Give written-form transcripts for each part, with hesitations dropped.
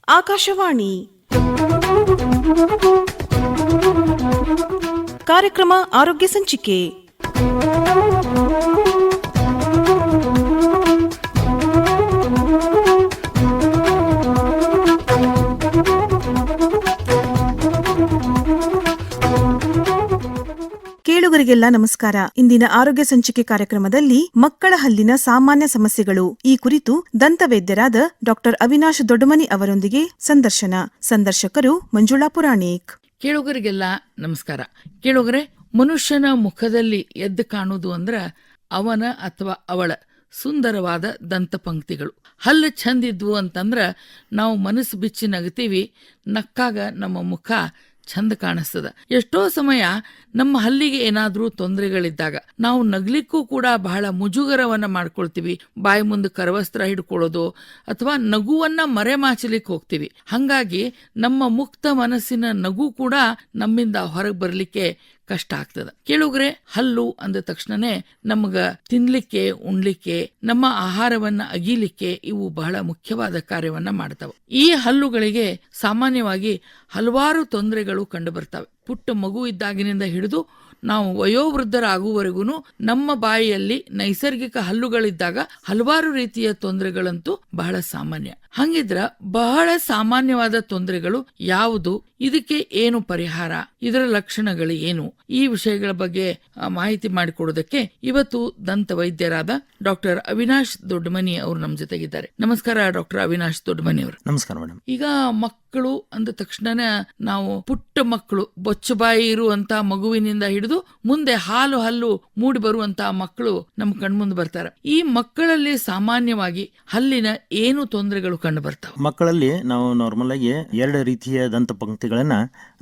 ಆಕಾಶವಾಣಿ ಕಾರ್ಯಕ್ರಮ ಆರೋಗ್ಯ ಸಂಚಿಕೆ. ಕೇಳುಗರಿಗೆಲ್ಲ ನಮಸ್ಕಾರ. ಇಂದಿನ ಆರೋಗ್ಯ ಸಂಚಿಕೆ ಕಾರ್ಯಕ್ರಮದಲ್ಲಿ ಮಕ್ಕಳ ಹಲ್ಲಿನ ಸಾಮಾನ್ಯ ಸಮಸ್ಯೆಗಳು ಈ ಕುರಿತು ದಂತವೈದ್ಯರಾದ ಡಾಕ್ಟರ್ ಅವಿನಾಶ್ ದೊಡ್ಡಮನಿ ಅವರೊಂದಿಗೆ ಸಂದರ್ಶಕರು ಮಂಜುಳಾ ಪುರಾಣಿಕ್. ಕೇಳುಗರಿಗೆಲ್ಲ ನಮಸ್ಕಾರ. ಕೇಳುಗರೆ, ಮನುಷ್ಯನ ಮುಖದಲ್ಲಿ ಎದ್ದು ಕಾಣುವುದು ಅಂದ್ರ ಅವನ ಅಥವಾ ಅವಳ ಸುಂದರವಾದ ದಂತಪಂಕ್ತಿಗಳು. ಹಲ್ಲು ಚಂದಿದ್ವು ಅಂತಂದ್ರ ನಾವು ಮನಸ್ಸು ಬಿಚ್ಚಿ ನಗತೀವಿ, ನಕ್ಕಾಗ ನಮ್ಮ ಮುಖ ಚಂದ ಕಾಣಿಸ್ತದ. ಎಷ್ಟೋ ಸಮಯ ನಮ್ಮ ಹಲ್ಲಿಗೆ ಏನಾದ್ರೂ ತೊಂದರೆಗಳಿದ್ದಾಗ ನಾವು ನಗ್ಲಿಕ್ಕೂ ಕೂಡ ಬಹಳ ಮುಜುಗರವನ್ನ ಮಾಡ್ಕೊಳ್ತೀವಿ. ಬಾಯಿ ಮುಂದೆ ಕರವಸ್ತ್ರ ಹಿಡ್ಕೊಳ್ಳೋದು ಅಥವಾ ನಗುವನ್ನ ಮರೆಮಾಚಲಿಕ್ಕೆ ಹೋಗ್ತೀವಿ. ಹಂಗಾಗಿ ನಮ್ಮ ಮುಕ್ತ ಮನಸ್ಸಿನ ನಗು ಕೂಡ ನಮ್ಮಿಂದ ಹೊರಗೆ ಬರ್ಲಿಕ್ಕೆ ಕಷ್ಟ ಆಗ್ತದ. ಕೇಳುಗ್ರೆ, ಹಲ್ಲು ಅಂದ ತಕ್ಷಣನೇ ನಮಗ ತಿನ್ಲಿಕ್ಕೆ, ಉಣ್ಲಿಕ್ಕೆ, ನಮ್ಮ ಆಹಾರವನ್ನ ಅಗಿಲಿಕ್ಕೆ ಇವು ಬಹಳ ಮುಖ್ಯವಾದ ಕಾರ್ಯವನ್ನ ಮಾಡ್ತಾವ. ಈ ಹಲ್ಲುಗಳಿಗೆ ಸಾಮಾನ್ಯವಾಗಿ ಹಲವಾರು ತೊಂದರೆಗಳು ಕಂಡು ಬರ್ತವೆ. ಪುಟ್ಟ ಮಗು ಇದ್ದಾಗಿನಿಂದ ಹಿಡಿದು ನಾವು ವಯೋವೃದ್ಧರಾಗುವವರೆಗೂ ನಮ್ಮ ಬಾಯಿಯಲ್ಲಿ ನೈಸರ್ಗಿಕ ಹಲ್ಲುಗಳಿದ್ದಾಗ ಹಲವಾರು ರೀತಿಯ ತೊಂದರೆಗಳಂತೂ ಬಹಳ ಸಾಮಾನ್ಯ. ಹಂಗಿದ್ರ ಬಹಳ ಸಾಮಾನ್ಯವಾದ ತೊಂದರೆಗಳು ಯಾವುದು, ಇದಕ್ಕೆ ಏನು ಪರಿಹಾರ, ಇದರ ಲಕ್ಷಣಗಳು ಏನು, ಈ ವಿಷಯಗಳ ಬಗ್ಗೆ ಮಾಹಿತಿ ಮಾಡಿಕೊಡೋದಕ್ಕೆ ಇವತ್ತು ದಂತ ವೈದ್ಯರಾದ ಡಾಕ್ಟರ್ ಅವಿನಾಶ್ ದೊಡ್ಡಮನಿ ಅವರು ನಮ್ಮ ಜೊತೆಗಿದ್ದಾರೆ. ನಮಸ್ಕಾರ ಡಾಕ್ಟರ್ ಅವಿನಾಶ್ ದೊಡ್ಡಮನಿ ಅವರು. ನಮಸ್ಕಾರ ಮೇಡಮ್. ಈಗ ಮಕ್ಕಳು ಅಂದ ತಕ್ಷಣ ನಾವು ಪುಟ್ಟ ಮಕ್ಕಳು, ಬೊಚ್ಚಬಾಯಿ ಇರುವಂತ ಮಗುವಿನಿಂದ ಹಿಡಿದು ಮುಂದೆ ಹಾಲು ಹಲ್ಲು ಮೂಡಿ ಬರುವಂತ ಮಕ್ಕಳು ನಮ್ಮ ಕಣ್ಮುಂದೆ ಬರ್ತಾರೆ. ಈ ಮಕ್ಕಳಲ್ಲಿ ಸಾಮಾನ್ಯವಾಗಿ ಹಲ್ಲಿನ ಏನು ತೊಂದರೆಗಳು ಕಂಡು ಬರ್ತಾವೆ? ಮಕ್ಕಳಲ್ಲಿ ನಾವು ನಾರ್ಮಲ್ ಆಗಿ 2 ರೀತಿಯ ದಂತ ಪಂಕ್ತಿಗಳನ್ನ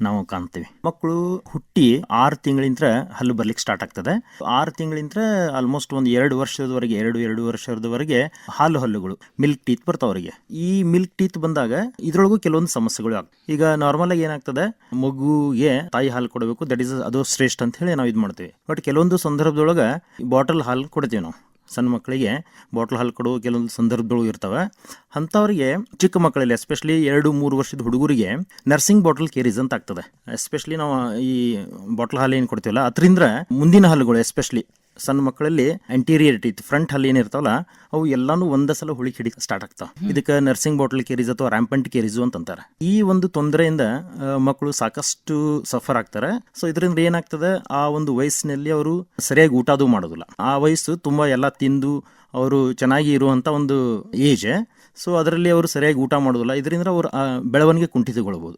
ನಾವು ಕಾಣ್ತೀವಿ. ಮಕ್ಕಳು ಹುಟ್ಟಿ 6 ತಿಂಗಳಿಂದ ಹಲ್ಲು ಬರ್ಲಿಕ್ಕೆ ಸ್ಟಾರ್ಟ್ ಆಗ್ತದೆ. 6 ತಿಂಗಳಿಂದ ಆಲ್ಮೋಸ್ಟ್ ಒಂದು 2 ವರ್ಷದವರೆಗೆ, 2 ವರ್ಷದವರೆಗೆ ಹಾಲು ಹಲ್ಲುಗಳು, ಮಿಲ್ಕ್ ಟೀತ್ ಬರ್ತಾವ ಅವರಿಗೆ. ಈ ಮಿಲ್ಕ್ ಟೀತ್ ಬಂದಾಗ ಇದ್ರೊಳಗೂ ಕೆಲವೊಂದು ಸಮಸ್ಯೆಗಳು ಆಗ್ತವೆ. ಈಗ ನಾರ್ಮಲ್ ಆಗಿ ಏನಾಗ್ತದೆ, ಮಗುಗೆ ತಾಯಿ ಹಾಲು ಕೊಡಬೇಕು, ದಟ್ ಇಸ್ ಅದು ಶ್ರೇಷ್ಠ ಅಂತ ಹೇಳಿ ನಾವು ಇದು ಮಾಡ್ತೀವಿ. ಬಟ್ ಕೆಲವೊಂದು ಸಂದರ್ಭದೊಳಗ ಬಾಟಲ್ ಹಾಲು ಕೊಡ್ತೀವಿ ನಾವು. ಸಣ್ಣ ಮಕ್ಕಳಿಗೆ ಬಾಟಲ್ ಹಾಲು ಕೊಡುವ ಕೆಲವೊಂದು ಸಂದರ್ಭಗಳು ಇರ್ತವೆ. ಅಂಥವ್ರಿಗೆ ಚಿಕ್ಕ ಮಕ್ಕಳಲ್ಲಿ ಎಸ್ಪೆಷಲಿ 2-3 ವರ್ಷದ ಹುಡುಗರಿಗೆ ನರ್ಸಿಂಗ್ ಬಾಟಲ್ ಕೇರೀಸ್ ಅಂತ ಆಗ್ತದೆ. ಎಸ್ಪೆಷಲಿ ನಾವು ಈ ಬಾಟಲ್ ಹಾಲು ಏನು ಕೊಡ್ತೀವಲ್ಲ ಅದರಿಂದ ಮುಂದಿನ ಹಲ್ಲುಗಳು, ಎಸ್ಪೆಷಲಿ ಸಣ್ಣ ಮಕ್ಕಳಲ್ಲಿ ಆಂಟೀರಿಯರ್ ಟೀತ್, ಫ್ರಂಟ್ ಹಲ್ಲು ಏನಿರ್ತಾವಲ್ಲ ಅವು ಎಲ್ಲಾನು ಒಂದೇ ಸಲ ಹುಳಿಕ್ ಹಿಡಿ ಸ್ಟಾರ್ಟ್ ಆಗ್ತಾವ. ಇದಕ್ಕೆ ನರ್ಸಿಂಗ್ ಬಾಟಲ್ ಕೇರೀಸ್ ಅಥವಾ ರ್ಯಾಂಪಂಟ್ ಕೇರೀಸು ಅಂತಂತಾರೆ. ಈ ಒಂದು ತೊಂದರೆಯಿಂದ ಮಕ್ಕಳು ಸಾಕಷ್ಟು ಸಫರ್ ಆಗ್ತಾರೆ. ಸೊ ಇದರಿಂದ ಏನಾಗ್ತದೆ, ಆ ಒಂದು ವಯಸ್ಸಿನಲ್ಲಿ ಅವರು ಸರಿಯಾಗಿ ಊಟದು ಮಾಡೋದಿಲ್ಲ. ಆ ವಯಸ್ಸು ತುಂಬಾ ಎಲ್ಲ ತಿಂದು ಅವರು ಚೆನ್ನಾಗಿ ಇರುವಂತ ಒಂದು ಏಜ್. ಸೊ ಅದರಲ್ಲಿ ಅವರು ಸರಿಯಾಗಿ ಊಟ ಮಾಡೋದಿಲ್ಲ. ಇದರಿಂದ ಅವ್ರ ಬೆಳವಣಿಗೆ ಕುಂಠಿತಗೊಳ್ಬಹುದು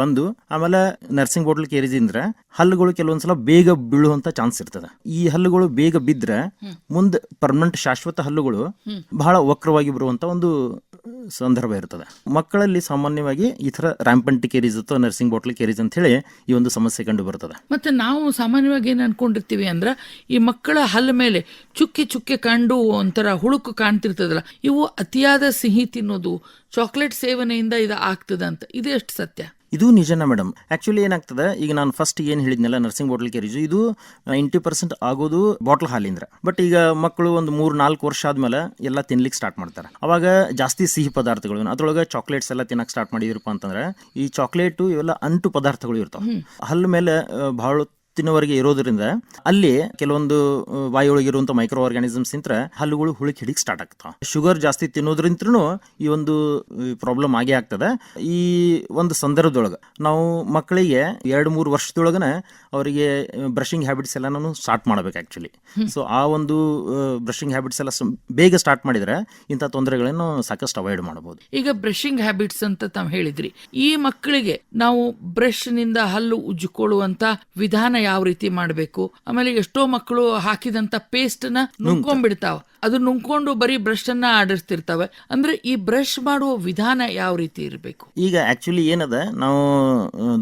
ಒಂದು. ಆಮೇಲೆ ನರ್ಸಿಂಗ್ ಬಾಟಲ್ ಕೇರೀಸ್ ಇಂದ್ರೆ ಹಲ್ಲುಗಳು ಕೆಲವೊಂದ್ಸಲ ಬೇಗ ಬೀಳುವಂತ ಚಾನ್ಸ್ ಇರ್ತದೆ. ಈ ಹಲ್ಲುಗಳು ಬೇಗ ಬಿದ್ರೆ ಮುಂದೆ ಪರ್ಮನೆಂಟ್ ಶಾಶ್ವತ ಹಲ್ಲುಗಳು ಬಹಳ ವಕ್ರವಾಗಿ ಬರುವಂತ ಒಂದು ಸಂದರ್ಭ ಇರ್ತದೆ. ಮಕ್ಕಳಲ್ಲಿ ಸಾಮಾನ್ಯವಾಗಿ ಈ ತರ ರ್ಯಾಂಪಂಟ್ ಕೇರೀಸ್ ಅಥವಾ ನರ್ಸಿಂಗ್ ಬಾಟಲ್ ಕೇರೀಸ್ ಅಂತ ಹೇಳಿ ಈ ಒಂದು ಸಮಸ್ಯೆ ಕಂಡು ಬರ್ತದೆ. ಮತ್ತೆ ನಾವು ಸಾಮಾನ್ಯವಾಗಿ ಏನ್ ಅನ್ಕೊಂಡಿರ್ತೀವಿ ಅಂದ್ರ, ಈ ಮಕ್ಕಳ ಹಲ್ಲ ಮೇಲೆ ಚುಕ್ಕೆ ಚುಕ್ಕೆ ಕಂಡು ಒಂಥರ ಹುಳುಕು ಕಾಣ್ತಿರ್ತದಲ್ಲ, ಇವು ಅತಿಯಾದ ಸಿಹಿ ತಿನ್ನೋದು, ಚಾಕ್ಲೇಟ್ ಸೇವನೆಯಿಂದ ಇದು ಆಗ್ತದ ಅಂತ. ಇದು ಎಷ್ಟು ಸತ್ಯ? ಇದು ನಿಜನಾ ಮೇಡಮ್. ಆಕ್ಚುಲಿ ಏನಾಗ್ತದೆ, ಈಗ ನಾನು ಫಸ್ಟ್ ಏನು ಹೇಳಿದ್ನಲ್ಲ ನರ್ಸಿಂಗ್ ಬಾಟಲ್ ಕೇರೀಸ್, ಇದು 90% ಆಗೋದು ಬಾಟಲ್ ಹಾಲಿಂದ. ಬಟ್ ಈಗ ಮಕ್ಕಳು ಒಂದು 3-4 ವರ್ಷ ಆದ್ಮೇಲೆ ಎಲ್ಲ ತಿನ್ಲಿಕ್ಕೆ ಸ್ಟಾರ್ಟ್ ಮಾಡ್ತಾರೆ. ಅವಾಗ ಜಾಸ್ತಿ ಸಿಹಿ ಪದಾರ್ಥಗಳು, ಅದ್ರೊಳಗೆ ಚಾಕ್ಲೇಟ್ಸ್ ಎಲ್ಲ ತಿನ್ನಕ್ಕೆ ಸ್ಟಾರ್ಟ್ ಮಾಡಿದ್ರಪ್ಪ ಅಂತಂದ್ರೆ ಈ ಚಾಕ್ಲೇಟು ಇವೆಲ್ಲ ಅಂಟು ಪದಾರ್ಥಗಳು ಇರ್ತಾವೆ. ಹಲ್ಲು ಮೇಲೆ ಬಹಳ ತಿನ್ನೋವರೆಗೆ ಇರೋದ್ರಿಂದ ಅಲ್ಲಿ ಕೆಲವೊಂದು ವಾಯೊಳಗಿರುವಂತ ಮೈಕ್ರೋ ಆರ್ಗಾನಿಸಮ್ಸ್ ಇಂತ್ರ ಹಲ್ಲುಗಳು ಹುಳಿಕ್ ಹಿಡಿಕ್ ಸ್ಟಾರ್ಟ್ ಆಗ್ತಾವ. ಶುಗರ್ ಜಾಸ್ತಿ ತಿನ್ನೋದ್ರಿಂತ್ರನು ಈ ಒಂದು ಪ್ರಾಬ್ಲಮ್ ಆಗೇ ಆಗ್ತದೆ. ಈ ಒಂದು ಸಂದರ್ಭದೊಳಗೆ ನಾವು ಮಕ್ಕಳಿಗೆ 2-3 ವರ್ಷದೊಳಗನ ಅವರಿಗೆ ಬ್ರಷಿಂಗ್ ಹ್ಯಾಬಿಟ್ಸ್ ಎಲ್ಲ ನಾನು ಸ್ಟಾರ್ಟ್ ಮಾಡ್ಬೇಕು ಆಕ್ಚುಲಿ. ಸೊ ಆ ಒಂದು ಬ್ರಷಿಂಗ್ ಹ್ಯಾಬಿಟ್ಸ್ ಎಲ್ಲ ಬೇಗ ಸ್ಟಾರ್ಟ್ ಮಾಡಿದ್ರೆ ಇಂಥ ತೊಂದರೆಗಳನ್ನು ಸಾಕಷ್ಟು ಅವಾಯ್ಡ್ ಮಾಡಬಹುದು. ಈಗ ಬ್ರಷಿಂಗ್ ಹ್ಯಾಬಿಟ್ಸ್ ಅಂತ ತಾವು ಹೇಳಿದ್ರಿ. ಈ ಮಕ್ಕಳಿಗೆ ನಾವು ಬ್ರಷ್ ನಿಂದ ಹಲ್ಲು ಉಜ್ಜಿಕೊಳ್ಳುವಂತ ವಿಧಾನ ಯಾವ ರೀತಿ ಮಾಡಬೇಕು? ಆಮೇಲೆ ಎಷ್ಟೋ ಮಕ್ಕಳು ಹಾಕಿದಂತ ಪೇಸ್ಟ್ ನ ನುಂಗ್ಕೊಂಡ್ಬಿಡ್ತಾವ. ಅದು ನುಂಗ್ಕೊಂಡು ಬರೀ ಬ್ರಷ್ ಅನ್ನ ಆಡಿಸ್ತಿರ್ತವೆ. ಅಂದ್ರೆ ಈ ಬ್ರಷ್ ಮಾಡುವ ವಿಧಾನ ಯಾವ ರೀತಿ ಇರಬೇಕು? ಈಗ ಆಕ್ಚುಲಿ ಏನದ, ನಾವು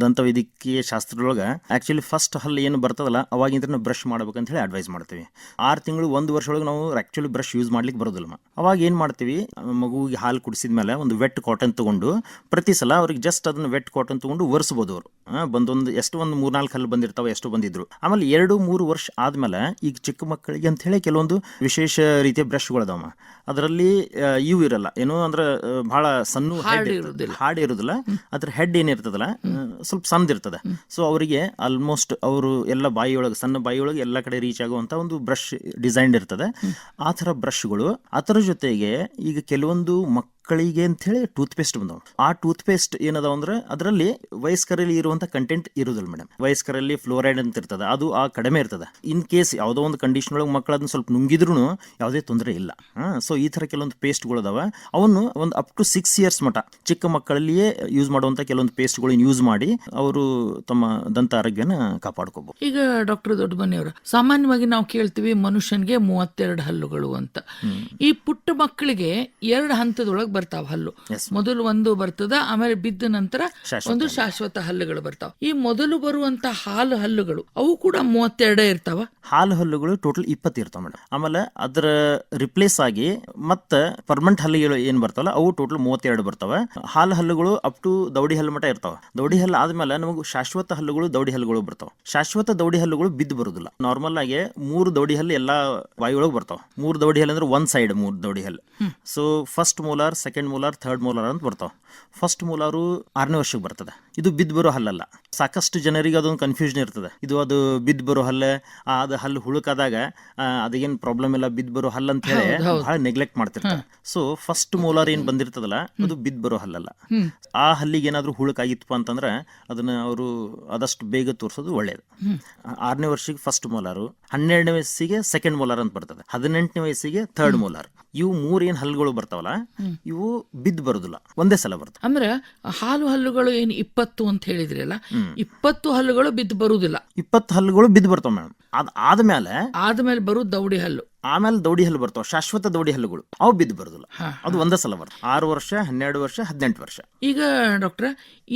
ದಂತವೈದ್ಯಕೀಯ ಶಾಸ್ತ್ರದೊಳಗ ಆಕ್ಚುಲಿ ಫಸ್ಟ್ ಹಲ್ಲು ಏನು ಬರ್ತದಲ್ಲ ಅವಾಗಿಂದ ಬ್ರಷ್ ಮಾಡ್ಬೇಕಂತ ಹೇಳಿ ಅಡ್ವೈಸ್ ಮಾಡ್ತೀವಿ. 6 ತಿಂಗಳು 1 ವರ್ಷ ಒಳಗೆ ನಾವು ಆಕ್ಚುಲಿ ಬ್ರಷ್ ಯೂಸ್ ಮಾಡ್ಲಿಕ್ಕೆ ಬರೋದಿಲ್ಲ. ಅವಾಗ ಏನ್ ಮಾಡ್ತೀವಿ, ಮಗುವಿಗೆ ಹಾಲು ಕುಡಿಸಿದ್ಮೇಲೆ ಒಂದು ವೆಟ್ ಕಾಟನ್ ತಗೊಂಡು ಪ್ರತಿ ಸಲ ಅವ್ರಿಗೆ ಜಸ್ಟ್ ಅದನ್ನ ವೆಟ್ ಕಾಟನ್ ತಗೊಂಡು ಒರೆಸಬಹುದು. ಅವರು ಬಂದೊಂದು ಎಷ್ಟು ಒಂದು 3-4 ಹಲ್ಲು ಬಂದಿರ್ತಾವೆ, ಎಷ್ಟು ಬಂದಿದ್ರು. ಆಮೇಲೆ 2-3 ವರ್ಷ ಆದ್ಮೇಲೆ ಈಗ ಚಿಕ್ಕ ಮಕ್ಕಳಿಗೆ ಅಂತ ಹೇಳಿ ಕೆಲವೊಂದು ವಿಶೇಷ ರೀತಿಯ ಬ್ರಷ್ಗಳದಾವ. ಅದರಲ್ಲಿ ಇವು ಇರಲ್ಲ, ಏನು ಅಂದ್ರೆ ಬಹಳ ಸಣ್ಣ ಹಾರ್ಡ್ ಇರುದಿಲ್ಲ. ಅದ್ರ ಹೆಡ್ ಏನಿರ್ತದಲ್ಲ ಸ್ವಲ್ಪ ಸಣ್ಣದಿರ್ತದೆ. ಸೊ ಅವರಿಗೆ ಆಲ್ಮೋಸ್ಟ್ ಅವರು ಎಲ್ಲ ಬಾಯಿಯೊಳಗೆ, ಸಣ್ಣ ಬಾಯಿಯೊಳಗೆ ಎಲ್ಲ ಕಡೆ ರೀಚ್ ಆಗುವಂತ ಒಂದು ಬ್ರಷ್ ಡಿಸೈನ್ ಇರ್ತದೆ. ಆ ಥರ ಬ್ರಷ್ಗಳು. ಅದರ ಜೊತೆಗೆ ಈಗ ಕೆಲವೊಂದು ಮಕ್ಕಳಿಗೆ ಅಂತ ಹೇಳಿ ಟೂತ್ ಪೇಸ್ಟ್ ಬಂದವು. ಆ ಟೂತ್ ಪೇಸ್ಟ್ ಏನದಾವ ಅಂದ್ರೆ ಅದರಲ್ಲಿ ವಯಸ್ಕರಲ್ಲಿ ಇರುವಂತ ಕಂಟೆಂಟ್ ಇರುದಿಲ್ಲ ಮೇಡಮ್. ವಯಸ್ಕರಲ್ಲಿ ಫ್ಲೋರೈಡ್ ಅಂತ ಇರ್ತದೆ, ಅದು ಆ ಕಡಿಮೆ ಇರ್ತದೆ. ಇನ್ ಕೇಸ್ ಯಾವುದೋ ಒಂದು ಕಂಡೀಷನ್ ಒಳಗೆ ಮಕ್ಕಳು ಅದನ್ನ ಸ್ವಲ್ಪ ನುಂಗಿದ್ರು ಯಾವುದೇ ತೊಂದರೆ ಇಲ್ಲ. ಸೊ ಈ ತರ ಕೆಲವೊಂದು ಪೇಸ್ಟ್ಗಳು ಅದಾವ. ಅವನ್ನು ಒಂದು ಅಪ್ ಟು 6 years ಮಟ್ಟ ಚಿಕ್ಕ ಮಕ್ಕಳಲ್ಲಿಯೇ ಯೂಸ್ ಮಾಡುವಂತ ಕೆಲವೊಂದು ಪೇಸ್ಟ್ಗಳು ಯೂಸ್ ಮಾಡಿ ಅವರು ತಮ್ಮ ದಂತ ಆರೋಗ್ಯನ ಕಾಪಾಡ್ಕೋಬಹುದು. ಈಗ ಡಾಕ್ಟರ್ ದೊಡ್ಡಮನಿ ಅವರು, ಸಾಮಾನ್ಯವಾಗಿ ನಾವು ಕೇಳ್ತೀವಿ ಮನುಷ್ಯನ್ಗೆ 32 ಹಲ್ಲುಗಳು ಅಂತ. ಈ ಪುಟ್ಟ ಮಕ್ಕಳಿಗೆ 2 ಹಂತದೊಳಗೆ ಬರ್ತಾವ ಹಲ್ಲು. ಮೊದಲು ಒಂದು ಬರ್ತದ, ಆಮೇಲೆ ಬಿದ್ದ ನಂತರ ಒಂದು ಶಾಶ್ವತ ಹಲ್ಲುಗಳು ಬರ್ತಾವ. ಈ ಮೊದಲು ಬರುವಂತ ಹಾಲು ಹಲ್ಲುಗಳು ಅವು ಕೂಡ 32 ಇರ್ತಾವ. ಹಾಲು ಹಲ್ಲುಗಳು ಟೋಟಲ್ 20 ಇರ್ತಾವ ಮೇಡಮ್. ಆಮೇಲೆ ಅದರ ರಿಪ್ಲೇಸ್ ಆಗಿ ಮತ್ತೆ ಪರ್ಮನೆಂಟ್ ಹಲ್ಲುಗಳು ಏನ್ ಬರ್ತಾವಲ್ಲ ಅವು ಟೋಟಲ್ 32 ಬರ್ತಾವೆ. ಹಾಲು ಹಲ್ಲುಗಳು ಅಪ್ ಟು ದೌಡಿ ಹಲ್ಲು ಮಟ್ಟ ಇರ್ತಾವ. ದೌಡಿ ಹಲ್ಲು ಆದ್ಮೇಲೆ ನಮಗೆ ಶಾಶ್ವತ ಹಲ್ಲುಗಳು, ದೌಡಿ ಹಲ್ಲುಗಳು ಬರ್ತಾವ. ಶಾಶ್ವತ ದೌಡಿ ಹಲ್ಲುಗಳು ಬಿದ್ದು ಬರುದಿಲ್ಲ. ನಾರ್ಮಲ್ ಆಗಿ 3 ದೌಡಿ ಹಲ್ಲು ಎಲ್ಲಾ ಬಾಯಿಯೊಳಗೆ ಬರ್ತಾವ. 3 ದೌಡಿ ಹಲ್ಲು ಅಂದ್ರೆ ಒಂದ್ ಸೈಡ್ 3 ದೌಡಿ ಹಲ್ಲು. So first molar, second molar, third molar ಅಂತ ಬರ್ತಾವ. ಫಸ್ಟ್ ಮೋಲಾರು 6ನೇ ವರ್ಷಕ್ಕೆ ಬರ್ತದೆ. ಇದು ಬಿದ್ದು ಬರೋ ಹಲ್ಲಲ್ಲ. ಸಾಕಷ್ಟು ಜನರಿಗೆ ಅದೊಂದು ಕನ್ಫ್ಯೂಷನ್ ಇರ್ತದೆ, ಇದು ಅದು ಬಿದ್ದು ಬರೋ ಹಲ್ಲೆ, ಅದು ಹಲ್ಲು ಹುಳುಕಾದಾಗ ಅದೇನ್ ಪ್ರಾಬ್ಲಮ್ ಇಲ್ಲ, ಬಿದ್ದು ಬರೋ ಹಲ್ಲು ಅಂತ ಹೇಳಿ ಬಹಳ ನೆಗ್ಲೆಕ್ಟ್ ಮಾಡ್ತಿರ್ತಾರೆ. ಸೊ ಫಸ್ಟ್ ಮೋಲಾರ್ ಏನ್ ಬಂದಿರ್ತದಲ್ಲ ಅದು ಬಿದ್ದು ಬರೋ ಹಲ್ಲಲ್ಲ. ಆ ಹಲ್ಲಿಗೆ ಏನಾದ್ರೂ ಹುಳುಕಾಗಿತ್ತಪ್ಪ ಅಂತಂದ್ರೆ ಅದನ್ನ ಅವರು ಆದಷ್ಟು ಬೇಗ ತೋರಿಸೋದು ಒಳ್ಳೇದು. 6ನೇ ವರ್ಷಕ್ಕೆ ಫಸ್ಟ್ ಮೋಲಾರು, 12ನೇ ವಯಸ್ಸಿಗೆ ಸೆಕೆಂಡ್ ಮೋಲಾರ್ ಅಂತ ಬರ್ತದೆ, 18ನೇ ವಯಸ್ಸಿಗೆ ಥರ್ಡ್ ಮೋಲಾರ್. ಇವು 3 ಏನ್ ಹಲ್ಲುಗಳು ಬರ್ತಾವಲ್ಲ ಇವು ಬಿದ್ದು ಬರುದಿಲ್ಲ, ಒಂದೇ ಸಲ ಬರ್ತವೆ. ಅಂದ್ರೆ ಹಾಲು ಹಲ್ಲುಗಳು ಏನ್ 20 ಅಂತ ಹೇಳಿದ್ರಲ್ಲ, 20 ಹಲ್ಲುಗಳು ಬಿದ್ದು ಬರುದಿಲ್ಲ. 20 ಹಲ್ಲುಗಳು ಬಿದ್ದು ಬರ್ತಾವ ಮೇಡಮ್. ಆದ್ಮೇಲೆ ಬರು ದೌಡಿ ಹಲ್ಲು, ಆಮೇಲೆ ದೌಡಿ ಹಲ್ಲು ಬರ್ತಾವ, ಶಾಶ್ವತ ದೌಡಿ ಹಲ್ಲುಗಳು. ಅವು ಬಿದ್ದು ಬರುದಿಲ್ಲ, ಅದು ಒಂದೇ ಸಲ ಬರ್ತದೆ. 6 ವರ್ಷ, 12 ವರ್ಷ, 18 ವರ್ಷ. ಈಗ ಡಾಕ್ಟ್ರ,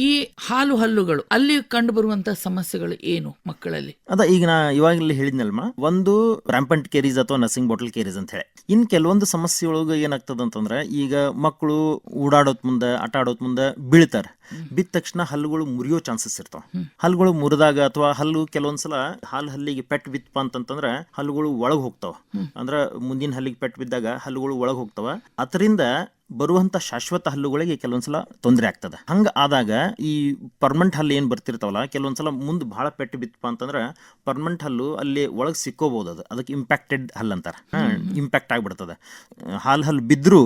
ಈ ಹಾಲು ಹಲ್ಲುಗಳು ಅಲ್ಲಿ ಕಂಡು ಬರುವಂತ ಸಮಸ್ಯೆಗಳು ಏನು ಮಕ್ಕಳಲ್ಲಿ? ಈಗ ನಾ ಇವಾಗಲೇ ಹೇಳಿದ್ನಲ್ಮ, ಒಂದು ರ್ಯಾಂಪಂಟ್ ಕೇರೀಸ್ ಅಥವಾ ನರ್ಸಿಂಗ್ ಬಾಟಲ್ ಕೇರೀಸ್ ಅಂತ ಹೇಳಿ. ಇನ್ ಕೆಲವೊಂದು ಸಮಸ್ಯೆ ಒಳಗೆ ಏನಾಗ್ತದ ಅಂತಂದ್ರೆ, ಈಗ ಮಕ್ಕಳು ಓಡಾಡೋತ್ ಮುಂದೆ, ಆಟ ಆಡೋತ್ ಮುಂದೆ ಬೀಳ್ತಾರೆ. ಬಿದ್ದ ತಕ್ಷಣ ಹಲ್ಲುಗಳು ಮುರಿಯೋ ಚಾನ್ಸಸ್ ಇರ್ತಾವ. ಹಲ್ಲುಗಳು ಮುರಿದಾಗ ಅಥವಾ ಹಲ್ಲು ಕೆಲವೊಂದ್ಸಲ ಹಲ್ಲಿಗೆ ಪೆಟ್ಟು ಬಿತ್ತಪ್ಪ ಅಂತಂದ್ರೆ ಹಲ್ಲುಗಳು ಒಳಗ್ ಹೋಗ್ತಾವ. ಅಂದ್ರ ಮುಂದಿನ ಹಲ್ಲಿಗೆ ಪೆಟ್ಟು ಬಿದ್ದಾಗ ಹಲ್ಲುಗಳು ಒಳಗ್ ಹೋಗ್ತಾವ. ಅದರಿಂದ ಬರುವಂತ ಶಾಶ್ವತ ಹಲ್ಲುಗಳಿಗೆ ಕೆಲವೊಂದ್ಸಲ ತೊಂದರೆ ಆಗ್ತದೆ. ಹಂಗ ಆದಾಗ ಈ ಪರ್ಮನೆಂಟ್ ಹಲ್ಲು ಏನ್ ಬರ್ತಿರ್ತಾವಲ್ಲ, ಕೆಲವೊಂದ್ಸಲ ಮುಂದೆ ಬಹಳ ಪೆಟ್ಟು ಬಿತ್ತಪ್ಪ ಅಂತಂದ್ರೆ ಪರ್ಮನೆಂಟ್ ಹಲ್ಲು ಅಲ್ಲಿ ಒಳಗ್ ಸಿಕ್ಕೋಬಹುದು. ಅದಕ್ಕೆ ಇಂಪ್ಯಾಕ್ಟೆಡ್ ಹಲ್ಲು ಅಂತಾರ. ಇಂಪ್ಯಾಕ್ಟ್ ಆಗ್ಬಿಡ್ತದೆ. ಹಲ್ಲು ಬಿದ್ರೂ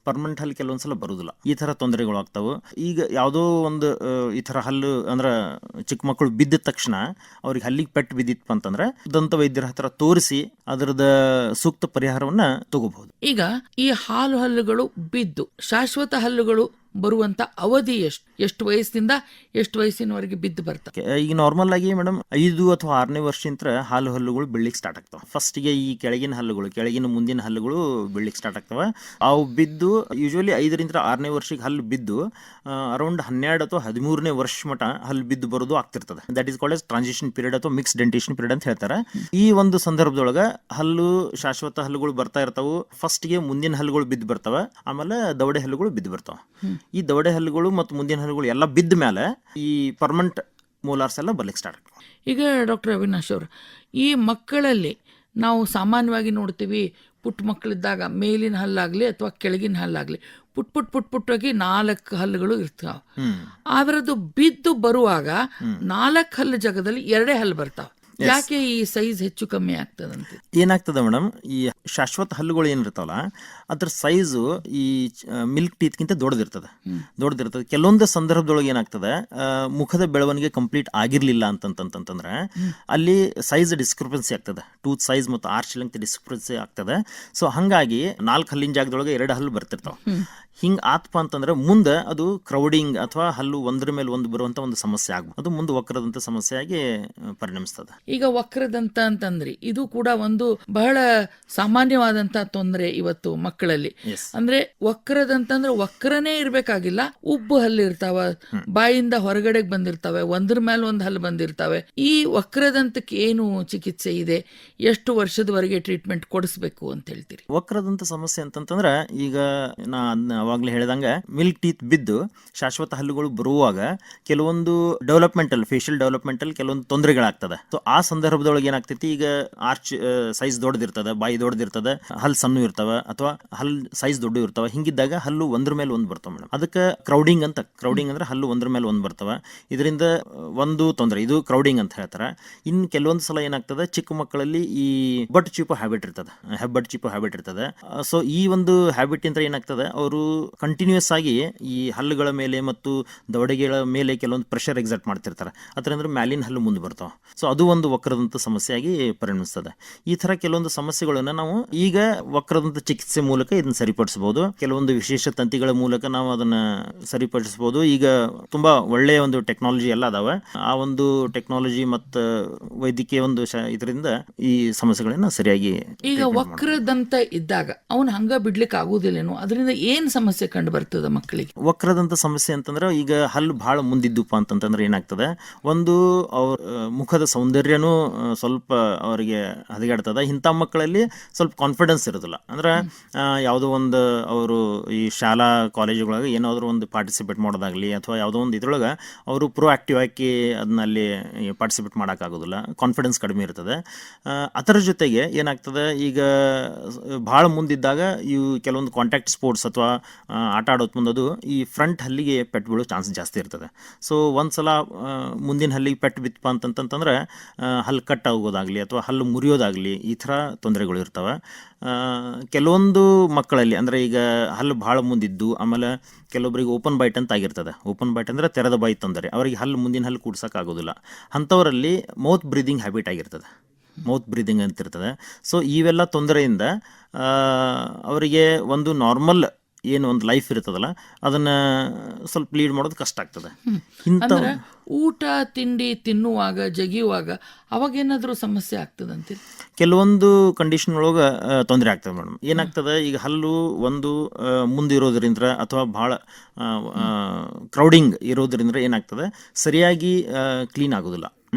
ಪರ್ಮನೆಂಟ್ ಹಲ್ಲು ಕೆಲವೊಂದ್ಸಲ ಬರುದಿಲ್ಲ. ಈ ತರ ತೊಂದರೆಗಳು ಆಗ್ತಾವ. ಈಗ ಯಾವುದೋ ಒಂದು ಈ ತರ ಹಲ್ಲು ಅಂದ್ರ ಚಿಕ್ಕ ಮಕ್ಕಳು ಬಿದ್ದ ತಕ್ಷಣ ಅವ್ರಿಗೆ ಹಲ್ಲಿಗೆ ಪೆಟ್ಟು ಬಿದ್ದಿತ್ತು ಅಂತಂದ್ರೆ ದಂತ ವೈದ್ಯರ ಹತ್ರ ತೋರಿಸಿ ಅದರದ ಸೂಕ್ತ ಪರಿಹಾರವನ್ನ ತಗೋಬಹುದು. ಈಗ ಈ ಹಾಲು ಹಲ್ಲುಗಳು ಬಿದ್ದು ಶಾಶ್ವತ ಹಲ್ಲುಗಳು ಬರುವಂತ ಅವಧಿ ಎಷ್ಟು ವಯಸ್ಸಿನಿಂದ ಎಷ್ಟು ವಯಸ್ಸಿನವರೆಗೆ ಬಿದ್ದು ಬರ್ತವೆ? ಈಗ ನಾರ್ಮಲ್ ಆಗಿ ಮೇಡಮ್ 5 ಅಥವಾ 6ನೇ ವರ್ಷದಿಂದ ಹಾಲು ಹಲ್ಲುಗಳು ಬೀಳ್ಲಿಕ್ಕೆ ಸ್ಟಾರ್ಟ್ ಆಗ್ತಾವ. ಫಸ್ಟ್ ಗೆ ಈ ಕೆಳಗಿನ ಮುಂದಿನ ಹಲ್ಲುಗಳು ಬೀಳ್ಲಿಕ್ಕೆ ಸ್ಟಾರ್ಟ್ ಆಗ್ತಾವ. ಅವು ಬಿದ್ದು ಯೂಶುವಲಿ 5ರಿಂದ 6ನೇ ವರ್ಷಕ್ಕೆ ಹಲ್ಲು ಬಿದ್ದು ಅರೌಂಡ್ 12 ಅಥವಾ 13ನೇ ವರ್ಷ ಮಟ ಹಲ್ಲು ಬಿದ್ದು ಬರೋದು ಆಗ್ತಿರ್ತದೆ. That is called as transition period ಅಥವಾ ಮಿಕ್ಸ್ ಡೆಂಟೇಷನ್ ಪೀರಿಯಡ್ ಅಂತ ಹೇಳ್ತಾರೆ. ಈ ಒಂದು ಸಂದರ್ಭದೊಳಗ ಹಲ್ಲು ಶಾಶ್ವತ ಹಲ್ಲುಗಳು ಬರ್ತಾ ಇರ್ತಾವು. ಫಸ್ಟ್ ಗೆ ಮುಂದಿನ ಹಲ್ಲುಗಳು ಬಿದ್ದು ಬರ್ತಾವ, ಆಮೇಲೆ ದವಡೆ ಹಲ್ಲುಗಳು ಬಿದ್ದು ಬರ್ತಾವ. ಈ ದವಡೆ ಹಲ್ಲುಗಳು ಮತ್ತು ಮುಂದಿನ ಹಲ್ಲುಗಳು ಎಲ್ಲ ಬಿದ್ದ ಮೇಲೆ ಈ ಪರ್ಮನೆಂಟ್ ಮೋಲಾರ್ಸ್ ಎಲ್ಲ ಬರ್ಲಿಕ್ಕೆ ಸ್ಟಾರ್ಟ್ ಆಗ್ತವೆ. ಈಗ ಡಾಕ್ಟರ್ ಅವಿನಾಶ್ ಅವರು, ಈ ಮಕ್ಕಳಲ್ಲಿ ನಾವು ಸಾಮಾನ್ಯವಾಗಿ ನೋಡ್ತೀವಿ, ಪುಟ್ಟ ಮಕ್ಕಳಿದ್ದಾಗ ಮೇಲಿನ ಹಲ್ಲಾಗ್ಲಿ ಅಥವಾ ಕೆಳಗಿನ ಹಲ್ಲಾಗ್ಲಿ ಪುಟ್ಟಾಗಿ 4 ಹಲ್ಲುಗಳು ಇರ್ತಾವ. ಅದರದ್ದು ಬಿದ್ದು ಬರುವಾಗ 4 ಹಲ್ಲು ಜಾಗದಲ್ಲಿ 2 ಹಲ್ಲು ಬರ್ತಾವ. ಯಾಕೆ ಈ ಸೈಜ್ ಹೆಚ್ಚು ಕಮ್ಮಿ ಆಗ್ತದಂತೆ? ಏನಾಗ್ತದ ಮೇಡಮ್, ಈ ಶಾಶ್ವತ ಹಲ್ಲುಗಳು ಏನಿರ್ತಾವಲ್ಲ ಅದ್ರ ಸೈಜು ಈ ಮಿಲ್ಕ್ ಟೀತ್ಗಿಂತ ದೊಡ್ಡದಿರ್ತದೆ. ಕೆಲವೊಂದು ಸಂದರ್ಭದೊಳಗೆ ಏನಾಗ್ತದೆ, ಮುಖದ ಬೆಳವಣಿಗೆ ಕಂಪ್ಲೀಟ್ ಆಗಿರ್ಲಿಲ್ಲ ಅಂತಂತಂದ್ರೆ ಅಲ್ಲಿ ಸೈಜ್ ಡಿಸ್ಕ್ರಿಪೆನ್ಸಿ ಆಗ್ತದೆ. ಟೂತ್ ಸೈಜ್ ಮತ್ತು ಆರ್ಚ್ ಲೆಂತ್ ಡಿಸ್ಕ್ರಿಪೆನ್ಸಿ ಆಗ್ತದೆ. ಸೊ ಹಂಗಾಗಿ 4 ಹಲ್ಲಿನ ಜಾಗದೊಳಗೆ 2 ಹಲ್ಲು ಬರ್ತಿರ್ತಾವ. ಹಿಂಗ್ ಆತ್ಪ ಅಂತಂದ್ರೆ ಮುಂದೆ ಅದು ಕ್ರೌಡಿಂಗ್ ಅಥವಾ ಹಲ್ಲು ಒಂದ್ರ ಮೇಲೆ ಒಂದು ಬರುವಂತ ಒಂದು ಸಮಸ್ಯೆ ಆಗ್ಬೋದು. ಅದು ಮುಂದೆ ವಕ್ರದಂತ ಸಮಸ್ಯೆಯಾಗಿ ಪರಿಣಮಿಸ್ತದೆ. ಈಗ ವಕ್ರದಂತ ಅಂತಂದ್ರಿ, ಇದು ಕೂಡ ಒಂದು ಬಹಳ ಸಾಮಾನ್ಯವಾದಂತ ತೊಂದರೆ ಇವತ್ತು ಮಕ್ಕಳಲ್ಲಿ. ಅಂದ್ರೆ ವಕ್ರದಂತಂದ್ರೆ ವಕ್ರನೇ ಇರ್ಬೇಕಾಗಿಲ್ಲ, ಉಬ್ಬು ಹಲ್ಲು ಇರ್ತಾವ, ಬಾಯಿಂದ ಹೊರಗಡೆ ಬಂದಿರ್ತಾವೆ, ಒಂದ್ರ ಮೇಲೆ ಒಂದು ಹಲ್ಲು ಬಂದಿರ್ತಾವೆ. ಈ ವಕ್ರದಂತಕ್ಕೆ ಏನು ಚಿಕಿತ್ಸೆ ಇದೆ? ಎಷ್ಟು ವರ್ಷದವರೆಗೆ ಟ್ರೀಟ್ಮೆಂಟ್ ಕೊಡಿಸ್ಬೇಕು ಅಂತ ಹೇಳ್ತೀರಿ? ವಕ್ರದಂತ ಸಮಸ್ಯೆ ಅಂತಂದ್ರೆ ಈಗ ನಾ ಅವಾಗ್ಲೇ ಹೇಳಿದಂಗ ಮಿಲ್ಕ್ ಟೀತ್ ಬಿದ್ದು ಶಾಶ್ವತ ಹಲ್ಲುಗಳು ಬರುವಾಗ ಕೆಲವೊಂದು ಫೇಶಿಯಲ್ ಡೆವಲಪ್ಮೆಂಟಲ್ ಕೆಲವೊಂದು ತೊಂದರೆಗಳಾಗ್ತದೆ. ಸೊ ಆ ಆ ಸಂದರ್ಭದೊಳಗೆ ಏನಾಗ್ತೈತಿ, ಈಗ ಆರ್ಚ್ ಸೈಜ್ ದೊಡ್ಡದಿರ್ತದ, ಬಾಯಿ ದೊಡ್ಡದಿರ್ತದ, ಹಲ್ ಸಣ್ಣ ಇರ್ತಾವ ಅಥವಾ ಹಲ್ ಸೈಜ್ ದೊಡ್ಡ ಇರ್ತಾವ. ಹಿಂಗಿದ್ದಾಗ ಹಲ್ಲು ಒಂದ್ರ ಮೇಲೆ ಒಂದು ಬರ್ತಾವ ಮೇಡಮ್. ಅದಕ್ಕೆ ಕ್ರೌಡಿಂಗ್ ಅಂದ್ರೆ ಹಲ್ಲು ಒಂದ್ರ ಮೇಲೆ ಒಂದು ಬರ್ತಾವ. ಇದರಿಂದ ಒಂದು ತೊಂದರೆ, ಇದು ಕ್ರೌಡಿಂಗ್ ಅಂತ ಹೇಳ್ತಾರೆ. ಇನ್ನು ಕೆಲವೊಂದು ಸಲ ಏನಾಗ್ತದೆ, ಚಿಕ್ಕ ಮಕ್ಕಳಲ್ಲಿ ಈ ಹೆಬ್ಬಟ್ಟು ಚೀಪೋ ಹ್ಯಾಬಿಟ್ ಇರ್ತದೆ. ಸೊ ಈ ಒಂದು ಹ್ಯಾಬಿಟ್ ಇಂದ ಏನಾಗ್ತದೆ, ಅವರು ಕಂಟಿನ್ಯೂಸ್ ಆಗಿ ಈ ಹಲ್ಲುಗಳ ಮೇಲೆ ಮತ್ತು ದವಡೆಗಳ ಮೇಲೆ ಕೆಲವೊಂದು ಪ್ರೆಷರ್ ಎಕ್ಸರ್ಟ್ ಮಾಡ್ತಿರ್ತಾರೆ. ಅದರಿಂದ ಮ್ಯಾಲಿನ ಹಲ್ಲು ಮುಂದೆ ಬರ್ತಾವೆ. ಸೊ ಅದು ಒಂದು ವಕ್ರದಂತ ಸಮಸ್ಯೆಯಾಗಿ ಪರಿಣಮಿಸ್ತದೆ. ಈ ತರ ಕೆಲವೊಂದು ಸಮಸ್ಯೆಗಳನ್ನ ನಾವು ಈಗ ವಕ್ರದಂತ ಚಿಕಿತ್ಸೆ ಮೂಲಕ ಇದನ್ನ ಸರಿಪಡಿಸಬಹುದು. ಕೆಲವೊಂದು ವಿಶೇಷ ತಂತಿಗಳ ಮೂಲಕ ನಾವು ಅದನ್ನ ಸರಿಪಡಿಸಬಹುದು. ಈಗ ತುಂಬಾ ಒಳ್ಳೆಯ ಒಂದು ಟೆಕ್ನಾಲಜಿ ಎಲ್ಲ ಅದಾವೆ. ಆ ಒಂದು ಟೆಕ್ನಾಲಜಿ ಮತ್ತು ವೈದ್ಯಕೀಯ ಒಂದು ಇದರಿಂದ ಈ ಸಮಸ್ಯೆಗಳನ್ನ ಸರಿಯಾಗಿ. ಈಗ ವಕ್ರದಂತ ಇದ್ದಾಗ ಅವನ್ ಹಂಗ ಬಿಡ್ಲಿಕ್ಕೆ ಆಗುದಿಲ್ಲೇನು? ಅದರಿಂದ ಏನ್ ಸಮಸ್ಯೆ ಕಂಡು ಬರ್ತದ ಮಕ್ಕಳಿಗೆ? ವಕ್ರದಂತ ಸಮಸ್ಯೆ ಅಂತಂದ್ರೆ, ಈಗ ಹಲ್ಲು ಬಹಳ ಮುಂದಿದ್ದುಪ್ಪ ಅಂತಂದ್ರೆ ಏನಾಗ್ತದೆ, ಒಂದು ಅವ್ರ ಮುಖದ ಸೌಂದರ್ಯನೂ ಸ್ವಲ್ಪ ಅವರಿಗೆ ಹದಗೆಡ್ತದ. ಇಂಥ ಮಕ್ಕಳಲ್ಲಿ ಸ್ವಲ್ಪ ಕಾನ್ಫಿಡೆನ್ಸ್ ಇರೋದಿಲ್ಲ. ಅಂದ್ರೆ ಯಾವುದೋ ಒಂದು ಅವರು ಈ ಶಾಲಾ ಕಾಲೇಜುಗಳಾಗ ಏನಾದರೂ ಒಂದು ಪಾರ್ಟಿಸಿಪೇಟ್ ಮಾಡೋದಾಗ್ಲಿ ಅಥವಾ ಯಾವುದೋ ಒಂದು ಇದ್ರೊಳಗೆ ಅವರು ಪ್ರೊಆಕ್ಟಿವ್ ಆಗಿ ಅದನ್ನಲ್ಲಿ ಪಾರ್ಟಿಸಿಪೇಟ್ ಮಾಡೋಕ್ಕಾಗೋದಿಲ್ಲ. ಕಾನ್ಫಿಡೆನ್ಸ್ ಕಡಿಮೆ ಇರ್ತದೆ. ಅದರ ಜೊತೆಗೆ ಏನಾಗ್ತದೆ, ಈಗ ಭಾಳ ಮುಂದಿದ್ದಾಗ ಇವು ಕೆಲವೊಂದು ಕಾಂಟ್ಯಾಕ್ಟ್ ಸ್ಪೋರ್ಟ್ಸ್ ಅಥವಾ ಆಟ ಆಡೋದು ಮುಂದದು ಈ ಫ್ರಂಟ್ ಹಲ್ಲಿಗೆ ಪೆಟ್ಟು ಬೀಳೋ ಚಾನ್ಸ್ ಜಾಸ್ತಿ ಇರ್ತದೆ. ಸೊ ಒಂದ್ಸಲ ಮುಂದಿನ ಹಲ್ಲಿಗೆ ಪೆಟ್ಟು ಬಿತ್ತಪ್ಪ ಅಂತಂತಂದ್ರೆ ಹಲ್ಲು ಕಟ್ ಆಗೋದಾಗಲಿ ಅಥವಾ ಹಲ್ಲು ಮುರಿಯೋದಾಗಲಿ ಈ ಥರ ತೊಂದರೆಗಳು ಇರ್ತವೆ. ಕೆಲವೊಂದು ಮಕ್ಕಳಲ್ಲಿ ಅಂದರೆ ಈಗ ಹಲ್ಲು ಭಾಳ ಮುಂದಿದ್ದು, ಆಮೇಲೆ ಕೆಲವೊಬ್ಬರಿಗೆ ಓಪನ್ ಬೈಟ್ ಅಂತ ಆಗಿರ್ತದೆ. ಓಪನ್ ಬೈಟ್ ಅಂದರೆ ತೆರೆದ ಬಾಯಿ ತೊಂದರೆ, ಅವರಿಗೆ ಮುಂದಿನ ಹಲ್ಲು ಕೂಡ್ಸೋಕ್ಕಾಗೋದಿಲ್ಲ. ಅಂಥವರಲ್ಲಿ ಮೌತ್ ಬ್ರೀದಿಂಗ್ ಹ್ಯಾಬಿಟ್ ಆಗಿರ್ತದೆ, ಮೌತ್ ಬ್ರೀದಿಂಗ್ ಅಂತಿರ್ತದೆ. ಸೊ ಇವೆಲ್ಲ ತೊಂದರೆಯಿಂದ ಅವರಿಗೆ ಒಂದು ನಾರ್ಮಲ್ ಏನು ಒಂದು ಲೈಫ್ ಇರ್ತದಲ್ಲ ಅದನ್ನ ಸ್ವಲ್ಪ ಲೀಡ್ ಮಾಡೋದು ಕಷ್ಟ ಆಗ್ತದೆ. ಅಂದ್ರೆ ಊಟ ತಿಂಡಿ ತಿನ್ನುವಾಗ ಜಗಿಯುವಾಗ ಅವಾಗೇನಾದ್ರೂ ಸಮಸ್ಯೆ ಆಗ್ತದಂತೀರಿ? ಕೆಲವೊಂದು ಕಂಡೀಷನ್ ಒಳಗೆ ತೊಂದರೆ ಆಗ್ತದೆ ಮೇಡಮ್. ಏನಾಗ್ತದೆ, ಈಗ ಹಲ್ಲು ಒಂದು ಮುಂದಿರೋದ್ರಿಂದ ಅಥವಾ ಭಾಳ ಕ್ರೌಡಿಂಗ್ ಇರೋದ್ರಿಂದ ಏನಾಗ್ತದೆ, ಸರಿಯಾಗಿ ಕ್ಲೀನ್ ಆಗೋದಿಲ್ಲ.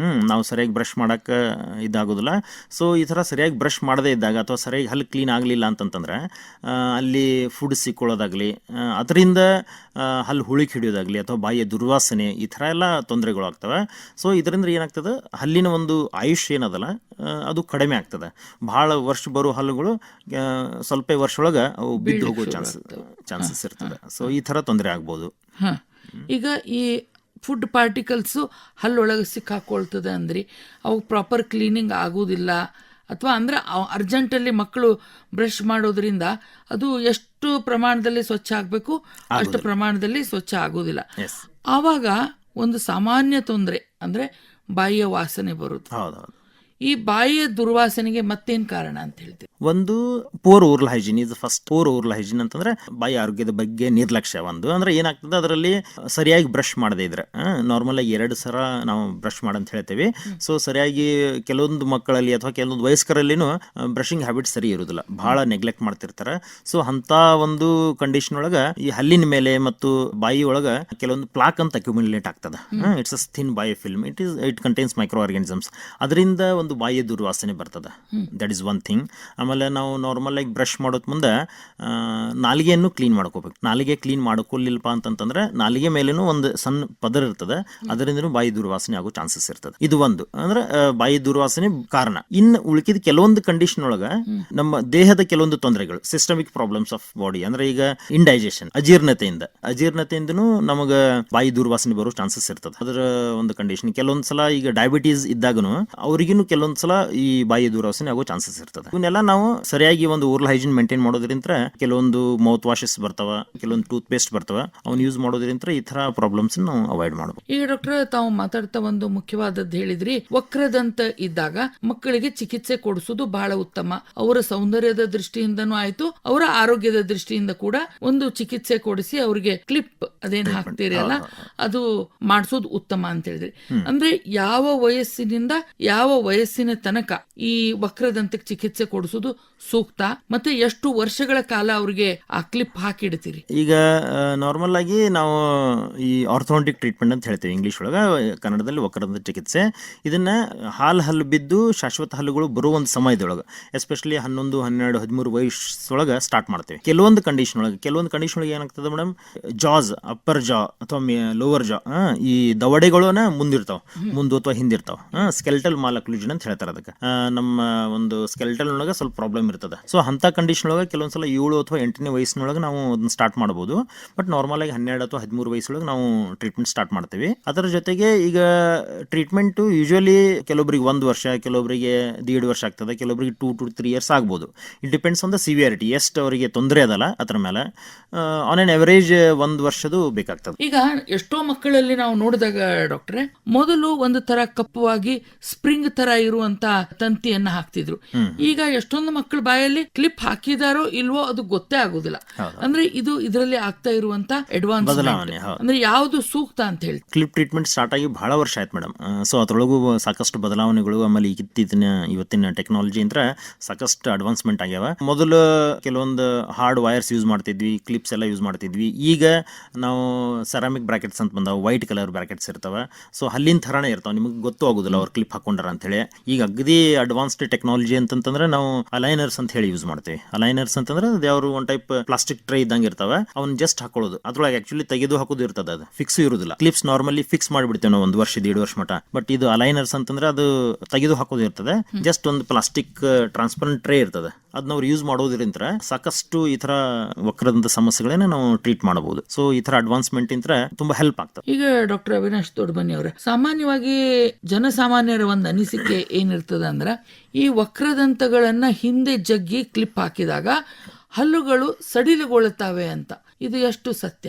ನಾವು ಸರಿಯಾಗಿ ಬ್ರಷ್ ಮಾಡೋಕ್ಕೆ ಇದಾಗೋದಿಲ್ಲ. ಸೊ ಈ ಥರ ಸರಿಯಾಗಿ ಬ್ರಷ್ ಮಾಡದೇ ಇದ್ದಾಗ ಅಥವಾ ಸರಿಯಾಗಿ ಹಲ್ಲು ಕ್ಲೀನ್ ಆಗಲಿಲ್ಲ ಅಂತಂತಂದ್ರೆ ಅಲ್ಲಿ ಫುಡ್ ಸಿಕ್ಕೊಳ್ಳೋದಾಗಲಿ, ಅದರಿಂದ ಹಲ್ಲು ಹುಳಿಕ್ ಹಿಡಿಯೋದಾಗಲಿ ಅಥವಾ ಬಾಯಿಯ ದುರ್ವಾಸನೆ ಈ ಥರ ಎಲ್ಲ ತೊಂದರೆಗಳು ಆಗ್ತವೆ. ಸೊ ಇದರಿಂದ ಏನಾಗ್ತದೆ, ಹಲ್ಲಿನ ಒಂದು ಆಯುಷ್ಯ ಏನದಲ್ಲ ಅದು ಕಡಿಮೆ ಆಗ್ತದೆ. ಭಾಳ ವರ್ಷ ಬರೋ ಹಲ್ಲುಗಳು ಸ್ವಲ್ಪ ವರ್ಷೊಳಗೆ ಅವು ಬಿದ್ದು ಹೋಗೋ ಚಾನ್ಸಸ್ ಇರ್ತದೆ. ಸೊ ಈ ಥರ ತೊಂದರೆ ಆಗ್ಬೋದು. ಈಗ ಈ ಫುಡ್ ಪಾರ್ಟಿಕಲ್ಸು ಹಲ್ಲೊಳಗೆ ಸಿಕ್ಕಾಕೊಳ್ತದೆ ಅಂದ್ರಿ, ಅವು ಪ್ರಾಪರ್ ಕ್ಲೀನಿಂಗ್ ಆಗೋದಿಲ್ಲ ಅಥವಾ ಅಂದರೆ ಅರ್ಜೆಂಟಲ್ಲಿ ಮಕ್ಕಳು ಬ್ರಷ್ ಮಾಡೋದ್ರಿಂದ ಅದು ಎಷ್ಟು ಪ್ರಮಾಣದಲ್ಲಿ ಸ್ವಚ್ಛ ಆಗಬೇಕು ಅಷ್ಟು ಪ್ರಮಾಣದಲ್ಲಿ ಸ್ವಚ್ಛ ಆಗೋದಿಲ್ಲ. ಆವಾಗ ಒಂದು ಸಾಮಾನ್ಯ ತೊಂದರೆ ಅಂದರೆ ಬಾಯಿಯ ವಾಸನೆ ಬರುತ್ತೆ. ಈ ಬಾಯಿಯ ದುರ್ವಾಸನೆಗೆ ಮತ್ತೇನು ಕಾರಣ ಅಂತ ಹೇಳ್ತೀವಿ? ಒಂದು poor oral hygiene is first. Poor oral hygiene ಅಂತಂದ್ರೆ ಬಾಯಿ ಆರೋಗ್ಯದ ಬಗ್ಗೆ ನಿರ್ಲಕ್ಷ್ಯ. ಒಂದು ಅಂದ್ರೆ ಏನಾಗ್ತದೆ, ಅದರಲ್ಲಿ ಸರಿಯಾಗಿ ಬ್ರಷ್ ಮಾಡದೇ ಇದ್ರೆ ನಾರ್ಮಲ್ ಆಗಿ 2 ಸಲ ನಾವು ಬ್ರಷ್ ಮಾಡಂತ ಹೇಳ್ತೇವೆ. ಸೊ ಸರಿಯಾಗಿ ಕೆಲವೊಂದು ಮಕ್ಕಳಲ್ಲಿ ಅಥವಾ ಕೆಲವೊಂದು ವಯಸ್ಕರಲ್ಲಿನೂ ಬ್ರಷಿಂಗ್ ಹ್ಯಾಬಿಟ್ ಸರಿ ಇರೋದಿಲ್ಲ, ಬಹಳ ನೆಗ್ಲೆಕ್ಟ್ ಮಾಡ್ತಿರ್ತಾರೆ. ಸೊ ಅಂತ ಒಂದು ಕಂಡೀಷನ್ ಒಳಗೆ ಈ ಹಲ್ಲಿನ ಮೇಲೆ ಮತ್ತು ಬಾಯಿ ಒಳಗೆ ಕೆಲವೊಂದು ಪ್ಲಾಕ್ ಅಂತ ಅಕ್ಯುಮುಲೇಟ್ ಆಗ್ತದೆ. It's a thin biofilm. It contains microorganisms. ಅದರಿಂದ ಒಂದು ಬಾಯಿಯ ದುರ್ವಾಸನೆ ಬರ್ತದೆ. That is one thing. ಆಮೇಲೆ ನಾವು ನಾರ್ಮಲ್ ಆಗಿ ಬ್ರಷ್ ಮಾಡೋದ್ ಮುಂದೆ ನಾಲಿಗೆಯನ್ನು ಕ್ಲೀನ್ ಮಾಡ್ಕೋಬೇಕು. ನಾಲಿಗೆ ಕ್ಲೀನ್ ಮಾಡ್ಕೊಳ್ಳಿಲ್ಲಪ್ಪ ಅಂತಂತಂದ್ರೆ ನಾಲಿಗೆ ಮೇಲೇನು ಒಂದು ಸಣ್ಣ ಪದರ ಇರ್ತದೆ, ಅದರಿಂದ ಬಾಯಿ ದುರ್ವಾಸನೆ ಆಗೋ ಚಾನ್ಸಸ್ ಇರ್ತದೆ. ಇದು ಒಂದು ಅಂದ್ರೆ ಬಾಯಿ ದುರ್ವಾಸನೆ ಕಾರಣ. ಇನ್ನು ಉಳಿಕಿದ ಕೆಲವೊಂದು ಕಂಡೀಷನ್ ಒಳಗೆ ನಮ್ಮ ದೇಹದ ಕೆಲವೊಂದು ತೊಂದರೆಗಳು, ಸಿಸ್ಟಮಿಕ್ ಪ್ರಾಬ್ಲಮ್ಸ್ ಆಫ್ ಬಾಡಿ, ಅಂದ್ರೆ ಈಗ ಇಂಡೈಜೆಷನ್, ಅಜೀರ್ಣತೆಯಿಂದನೂ ನಮಗ ಬಾಯಿ ದುರ್ವಾಸನೆ ಬರೋ ಚಾನ್ಸಸ್ ಇರ್ತದೆ. ಅದರ ಒಂದು ಕಂಡೀಷನ್. ಕೆಲವೊಂದ್ಸಲ ಈಗ ಡಯಾಬಿಟೀಸ್ ಇದ್ದಾಗನು ಅವ್ರಿಗಿನ್ನು ಕೆಲವೊಂದ್ಸಲ ಈ ಬಾಯಿ ದುರ್ವಾಸನೆ ಆಗೋ ಚಾನ್ಸಸ್ ಇರ್ತದೆ. ಇವನ್ನೆಲ್ಲ ನಾವು ಸರಿಯಾಗಿ ಒಂದು ಓರಲ್ ಹೈಜೀನ್ ಮೇಂಟೈನ್ ಮಾಡೋದ್ರಿಂದ ಕೆಲವೊಂದು ಮೌತ್ ವಾಶಸ್ ಬರ್ತಾವ, ಕೆಲವೊಂದು ಟೂತ್ ಪೇಸ್ಟ್ ಬರ್ತಾವ, ಅವ್ನ ಯೂಸ್ ಮಾಡೋದ್ರಿಂದ ಈ ತರ ಪ್ರಾಬ್ಲಮ್ಸ್ ನಾವು ಅವಾಯ್ಡ್ ಮಾಡಬಹುದು. ಈಗ ಡಾಕ್ಟರ್, ತಾವು ಮಾತಾಡ್ತಾ ಒಂದು ಮುಖ್ಯವಾದದ್ದು ಹೇಳಿದ್ರಿ, ವಕ್ರದಂತ ಇದ್ದಾಗ ಮಕ್ಕಳಿಗೆ ಚಿಕಿತ್ಸೆ ಕೊಡಿಸೋದು ಬಹಳ ಉತ್ತಮ. ಅವರ ಸೌಂದರ್ಯದ ದೃಷ್ಟಿಯಿಂದನೂ ಆಯ್ತು, ಅವರ ಆರೋಗ್ಯದ ದೃಷ್ಟಿಯಿಂದ ಕೂಡ ಒಂದು ಚಿಕಿತ್ಸೆ ಕೊಡಿಸಿ ಅವ್ರಿಗೆ ಕ್ಲಿಪ್ ಅದೇನ್ ಹಾಕ್ತೀರಿ ಅಲ್ಲ ಅದು ಮಾಡಿಸೋದು ಉತ್ತಮ ಅಂತ ಹೇಳಿದ್ರಿ. ಅಂದ್ರೆ ಯಾವ ವಯಸ್ಸಿನಿಂದ ಯಾವ ವಯಸ್ಸಿನ ವಯಸ್ಸಿನ ತನಕ ಈ ವಕ್ರದಂತಕ್ಕೆ ಚಿಕಿತ್ಸೆ ಕೊಡಿಸೋದು ಸೂಕ್ತ? ಮತ್ತೆ ಎಷ್ಟು ವರ್ಷಗಳ ಕಾಲ ಅವ್ರಿಗೆ ಆ ಕ್ಲಿಪ್ ಹಾಕಿಡ್ತೀರಿ? ಈಗ ನಾರ್ಮಲ್ ಆಗಿ ನಾವು ಈ ಆರ್ಥೋಂಟಿಕ್ ಟ್ರೀಟ್ಮೆಂಟ್ ಅಂತ ಹೇಳ್ತೀವಿ ಇಂಗ್ಲಿಷ್ ಒಳಗೆ, ಕನ್ನಡದಲ್ಲಿ ವಕ್ರದಂತ ಚಿಕಿತ್ಸೆ. ಇದನ್ನ ಹಲ್ಲು ಬಿದ್ದು ಶಾಶ್ವತ ಹಲ್ಲುಗಳು ಬರುವ ಒಂದು ಸಮಯದೊಳಗೆ, ಎಸ್ಪೆಷಲಿ 11, 12, 13 ವಯಸ್ಸೊಳಗೆ ಸ್ಟಾರ್ಟ್ ಮಾಡ್ತೀವಿ. ಕೆಲವೊಂದು ಕಂಡೀಷನ್ ಒಳಗೆ ಏನಾಗ್ತದೆ ಮೇಡಮ್, ಜಾಸ್, ಅಪ್ಪರ್ ಜಾ ಅಥವಾ ಲೋವರ್ ಜಾ, ಈ ದವಡೆಗಳನ್ನ ಮುಂದಿರ್ತಾವ, ಮುಂದು ಅಥವಾ ಹಿಂದಿರ್ತಾವ, ಸ್ಕೆಲ್ಟಲ್ ಮಾಲಕ್ಲೂಷನ್ ಅಂತ ಹೇಳ್ತಾರೆ ಅದಕ್ಕೆ. ನಮ್ಮ ಒಂದು ಸ್ಕೆಲ್ಟಲ್ ಒಳಗೆ ಸ್ವಲ್ಪ ಪ್ರಾಬ್ಲಮ್ ಇರ್ತದೆ. ಸೊ ಅಂತ ಕಂಡೀಷನ್ ಒಳಗೆ ಕೆಲವೊಂದ್ಸಲ 7 ಅಥವಾ 8ನೇ ವಯಸ್ಸಿನೊಳಗೆ ನಾವು ಅದನ್ನ ಸ್ಟಾರ್ಟ್ ಮಾಡಬಹುದು. ಬಟ್ ನಾರ್ಮಲ್ ಆಗಿ 12 ಅಥವಾ 13 ವಯಸ್ಸೊಳಗೆ ನಾವು ಟ್ರೀಟ್ಮೆಂಟ್ ಸ್ಟಾರ್ಟ್ ಮಾಡ್ತೀವಿ. ಅದರ ಜೊತೆಗೆ ಈಗ ಟ್ರೀಟ್ಮೆಂಟ್ ಯೂಶುವಲಿ ಕೆಲವೊಬ್ಬರಿಗೆ 1 ವರ್ಷ, ಕೆಲವೊಬ್ಬರಿಗೆ 1.5 ವರ್ಷ ಆಗ್ತದೆ, ಕೆಲವೊಬ್ಬರಿಗೆ 2 to 3 years ಆಗ್ಬೋದು. It depends on the severity, ಎಷ್ಟು ಅವರಿಗೆ ತೊಂದರೆ ಅದಲ್ಲ ಅದ್ರ ಮೇಲೆ. ಆನ್ ಎನ್ ಅವರೇಜ್ 1 ವರ್ಷದ್ದು ಬೇಕಾಗ್ತದೆ. ಈಗ ಎಷ್ಟೋ ಮಕ್ಕಳಲ್ಲಿ ನಾವು ನೋಡಿದಾಗ ಡಾಕ್ಟ್ರೆ, ಮೊದಲು ಒಂದು ತರ ಕಪ್ಪವಾಗಿ ಸ್ಪ್ರಿಂಗ್ ತರ ಇರುವಂತ ತಂತಿಯನ್ನ ಹಾಕ್ತಿದ್ರು. ಈಗ ಎಷ್ಟೊಂದು ಮಕ್ಕಳ ಬಾಯಲ್ಲಿ ಕ್ಲಿಪ್ ಹಾಕಿದಾರೋ ಇಲ್ವೋ ಅದು ಗೊತ್ತೇ ಆಗುದಿಲ್ಲ. ಅಂದ್ರೆ ಇದು ಇದರಲ್ಲಿ ಆಗ್ತಾ ಇರುವಂತ ಅಡ್ವಾನ್ಸ್ ಬದಲಾವಣೆ. ಅಂದ್ರೆ ಯಾವುದು ಸೂಕ್ತ ಅಂತ ಹೇಳಿ. ಕ್ಲಿಪ್ ಟ್ರೀಟ್ಮೆಂಟ್ ಸ್ಟಾರ್ಟ್ ಆಗಿ ಬಹಳ ವರ್ಷ ಆಯ್ತು ಮೇಡಮ್. ಸೊ ಅದ್ರೊಳಗೂ ಸಾಕಷ್ಟು ಬದಲಾವಣೆಗಳು, ಆಮೇಲೆ ಇವತ್ತಿನ ಟೆಕ್ನಾಲಜಿ ಅಂದ್ರೆ ಸಾಕಷ್ಟು ಅಡ್ವಾನ್ಸ್ಮೆಂಟ್ ಆಗ್ಯಾವ. ಮೊದಲು ಕೆಲವೊಂದು ಹಾರ್ಡ್ ವೈರ್ಸ್ ಯೂಸ್ ಮಾಡ್ತಿದ್ವಿ, ಕ್ಲಿಪ್ಸ್ ಎಲ್ಲ ಯೂಸ್ ಮಾಡ್ತಿದ್ವಿ. ಈಗ ನಾವು ಸೆರಾಮಿಕ್ ಬ್ರಾಕೆಟ್ಸ್ ಅಂತ ಬಂದಾವ, ವೈಟ್ ಕಲರ್ ಬ್ರಾಕೆಟ್ಸ್ ಇರ್ತಾವ. ಸೊ ಹಲ್ಲಿನ ಥರನೇ ಇರ್ತಾವೆ, ನಿಮಗೆ ಗೊತ್ತೂ ಆಗೋದಿಲ್ಲ ಅವ್ರು ಕ್ಲಿಪ್ ಹಾಕೊಂಡಾರ ಅಂತೇಳಿ. ಈಗ ಅಗದಿ ಅಡ್ವಾನ್ಸ್ಡ್ ಟೆಕ್ನಾಲಜಿ ಅಂತಂದ್ರೆ ನಾವು ಅಲೈನರ್ಸ್ ಅಂತ ಹೇಳಿ ಯೂಸ್ ಮಾಡ್ತೀವಿ. ಅಲೈನರ್ಸ್ ಅಂತಂದ್ರೆ ಅದು ಯಾವ್ದು ಒಂದು ಟೈಪ್ ಪ್ಲಾಸ್ಟಿಕ್ ಟ್ರೈ ಇದ್ದಂಗೆ ಇರ್ತಾವೆ, ಅವ್ನ ಜಸ್ಟ್ ಹಾಕೊಳ್ಳೋದು. ಅದ್ರೊಳಗೆ ಆಕ್ಚುಲಿ ತೆಗೆದು ಹಾಕೋದು ಇರ್ತದೆ, ಅದು ಫಿಕ್ಸ್ ಇರುದಿಲ್ಲ. ಕ್ಲಿಪ್ಸ್ ನಾರ್ಮಲಿ ಫಿಕ್ಸ್ ಮಾಡಿಬಿಡ್ತೇವೆ ನಾವು 1 ವರ್ಷ 1.5 ವರ್ಷ ಮಟ. ಬಟ್ ಇದು ಅಲೈನರ್ಸ್ ಅಂತಂದ್ರೆ ಅದು ತೆಗೆದು ಹಾಕೋದು ಇರ್ತದೆ, ಜಸ್ಟ್ ಒಂದು ಪ್ಲಾಸ್ಟಿಕ್ ಟ್ರಾನ್ಸ್ಪರೆಂಟ್ ಟ್ರೇ ಇರ್ತದೆ, ಅದನ್ನ ಅವ್ರು ಯೂಸ್ ಮಾಡೋದ್ರಿಂದ ಸಾಕಷ್ಟು ಈ ತರ ವಕ್ರದಂತ ಸಮಸ್ಯೆಗಳನ್ನ ನಾವು ಟ್ರೀಟ್ ಮಾಡಬಹುದು. ಸೊ ಈ ತರ ಅಡ್ವಾನ್ಸ್ಮೆಂಟ್ ಇಂದ ತುಂಬಾ ಹೆಲ್ಪ್ ಆಗ್ತದೆ. ಈಗ ಡಾಕ್ಟರ್ ಅವಿನಾಶ್ ದೊಡ್ಡಮನಿ ಅವರೇ, ಸಾಮಾನ್ಯವಾಗಿ ಜನಸಾಮಾನ್ಯರ ಒಂದು ಅನಿಸಿಕೆ ಏನಿರ್ತದೆ ಅಂದ್ರೆ, ಈ ವಕ್ರದಂತಗಳನ್ನ ಹಿಂದೆ ಜಗ್ಗಿ ಕ್ಲಿಪ್ ಹಾಕಿದಾಗ ಹಲ್ಲುಗಳು ಸಡಿಲಗೊಳ್ಳುತ್ತವೆ ಅಂತ. ಇದು ಎಷ್ಟು ಸತ್ಯ?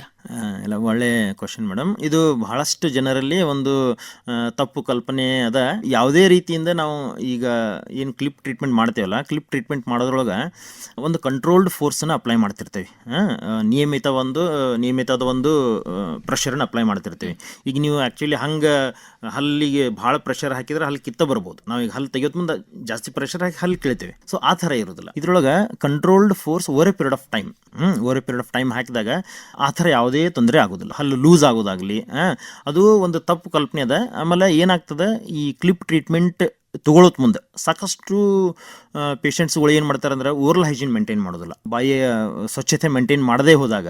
ಎಲ್ಲ ಒಳ್ಳೆ ಕ್ವಶನ್ ಮೇಡಮ್. ಇದು ಬಹಳಷ್ಟು ಜನರಲ್ಲಿ ಒಂದು ತಪ್ಪು ಕಲ್ಪನೆ ಅದ. ಯಾವುದೇ ರೀತಿಯಿಂದ ನಾವು ಈಗ ಏನು ಕ್ಲಿಪ್ ಟ್ರೀಟ್ಮೆಂಟ್ ಮಾಡ್ತೇವಲ್ಲ, ಕ್ಲಿಪ್ ಟ್ರೀಟ್ಮೆಂಟ್ ಮಾಡೋದ್ರೊಳಗೆ ಒಂದು ಕಂಟ್ರೋಲ್ಡ್ ಫೋರ್ಸನ್ನು ಅಪ್ಲೈ ಮಾಡ್ತಿರ್ತೀವಿ, ನಿಯಮಿತವಾದ ಒಂದು ಪ್ರೆಷರನ್ನು ಅಪ್ಲೈ ಮಾಡ್ತಿರ್ತೀವಿ. ಈಗ ನೀವು ಆ್ಯಕ್ಚುಲಿ ಹಂಗೆ ಹಲ್ಲಿಗೆ ಭಾಳ ಪ್ರೆಷರ್ ಹಾಕಿದ್ರೆ ಹಲ್ಲು ಕಿತ್ತ ಬರ್ಬೋದು. ನಾವು ಈಗ ಹಲ್ಲು ತೆಗೆಯೋದು ಮುಂದೆ ಜಾಸ್ತಿ ಪ್ರೆಷರ್ ಹಾಕಿ ಹಲ್ಲು ಕೀಳ್ತೇವೆ. ಸೊ ಆ ಥರ ಇರೋದಿಲ್ಲ. ಇದ್ರೊಳಗೆ controlled force over A period of time ಹಾಕಿದಾಗ ಆ ಥರ ಯಾವುದೇ ತೊಂದರೆ ಆಗೋದಿಲ್ಲ. ಹಲ್ಲು ಲೂಸ್ ಆಗೋದಾಗ್ಲಿ ಅದು ಒಂದು ತಪ್ಪು ಕಲ್ಪನೆ ಅದ. ಆಮೇಲೆ ಏನಾಗ್ತದೆ, ಈ ಕ್ಲಿಪ್ ಟ್ರೀಟ್ಮೆಂಟ್ ತಗೊಳ್ಳೋದ್ ಮುಂದೆ ಸಾಕಷ್ಟು ಪೇಷಂಟ್ಸ್ಗಳು ಏನು ಮಾಡ್ತಾರೆ ಅಂದ್ರೆ ಓರಲ್ ಹೈಜೀನ್ ಮೇಂಟೈನ್ ಮಾಡೋದಿಲ್ಲ, ಬಾಯಿಯ ಸ್ವಚ್ಛತೆ ಮೇಂಟೈನ್ ಮಾಡದೇ ಹೋದಾಗ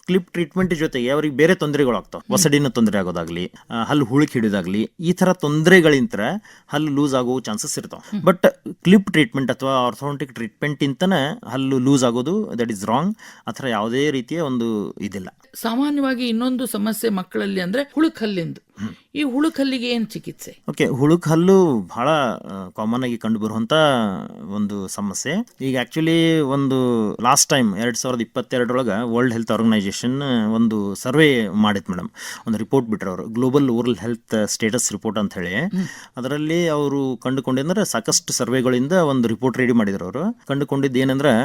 ಕ್ಲಿಪ್ ಟ್ರೀಟ್ಮೆಂಟ್ ಜೊತೆಗೆ ಅವ್ರಿಗೆ ಬೇರೆ ತೊಂದರೆಗಳಾಗ್ತಾವೆ. ಒಸಡಿನ ತೊಂದರೆ ಆಗೋದಾಗ್ಲಿ, ಹಲ್ಲು ಹುಳುಕ್ ಹಿಡಿಯೋದಾಗ್ಲಿ, ಈ ಥರ ತೊಂದರೆಗಳಿಂದ ಹಲ್ಲು ಲೂಸ್ ಆಗೋ ಚಾನ್ಸಸ್ ಇರ್ತಾವೆ. ಬಟ್ ಕ್ಲಿಪ್ ಟ್ರೀಟ್ಮೆಂಟ್ ಅಥವಾ ಆರ್ಥೋಂಟಿಕ್ ಟ್ರೀಟ್ಮೆಂಟ್ ಇಂತನೇ ಹಲ್ಲು ಲೂಸ್ ಆಗೋದು ದಟ್ ಈಸ್ ರಾಂಗ್. ಆ ಥರ ಯಾವುದೇ ರೀತಿಯ ಒಂದು ಇದಿಲ್ಲ. ಸಾಮಾನ್ಯವಾಗಿ ಇನ್ನೊಂದು ಸಮಸ್ಯೆ ಮಕ್ಕಳಲ್ಲಿ ಅಂದ್ರೆ ಹುಳುಕ್ ಹಲ್ಲಿಂದು. ಈ ಹುಳುಕ್ ಹಲ್ಲಿಗೆ ಏನ್ ಚಿಕಿತ್ಸೆ? ಓಕೆ, ಹುಳುಕ್ ಹಲ್ಲು ಬಹಳ ಕಾಮನ್ ಆಗಿ ಕಂಡು ಬರುವಂತ ಒಂದು ಸಮಸ್ಯೆ. ಈಗ ಆಕ್ಚುಲಿ ಒಂದು last time 2022 World Health Organization ಒಂದು ಸರ್ವೆ ಮಾಡಿತ್ತು ಮೇಡಮ್. ಒಂದು ರಿಪೋರ್ಟ್ ಬಿಟ್ರೆ ಅವರು, global oral health status report ಅಂತ ಹೇಳಿ. ಅದರಲ್ಲಿ ಅವರು ಕಂಡುಕೊಂಡಿದ್ರೆ ಸಾಕಷ್ಟು ಸರ್ವೆಗಳಿಂದ ಒಂದು ರಿಪೋರ್ಟ್ ರೆಡಿ ಮಾಡಿದ್ರು. ಅವರು ಕಂಡುಕೊಂಡಿದ್ದು ಏನಂದ್ರೆ,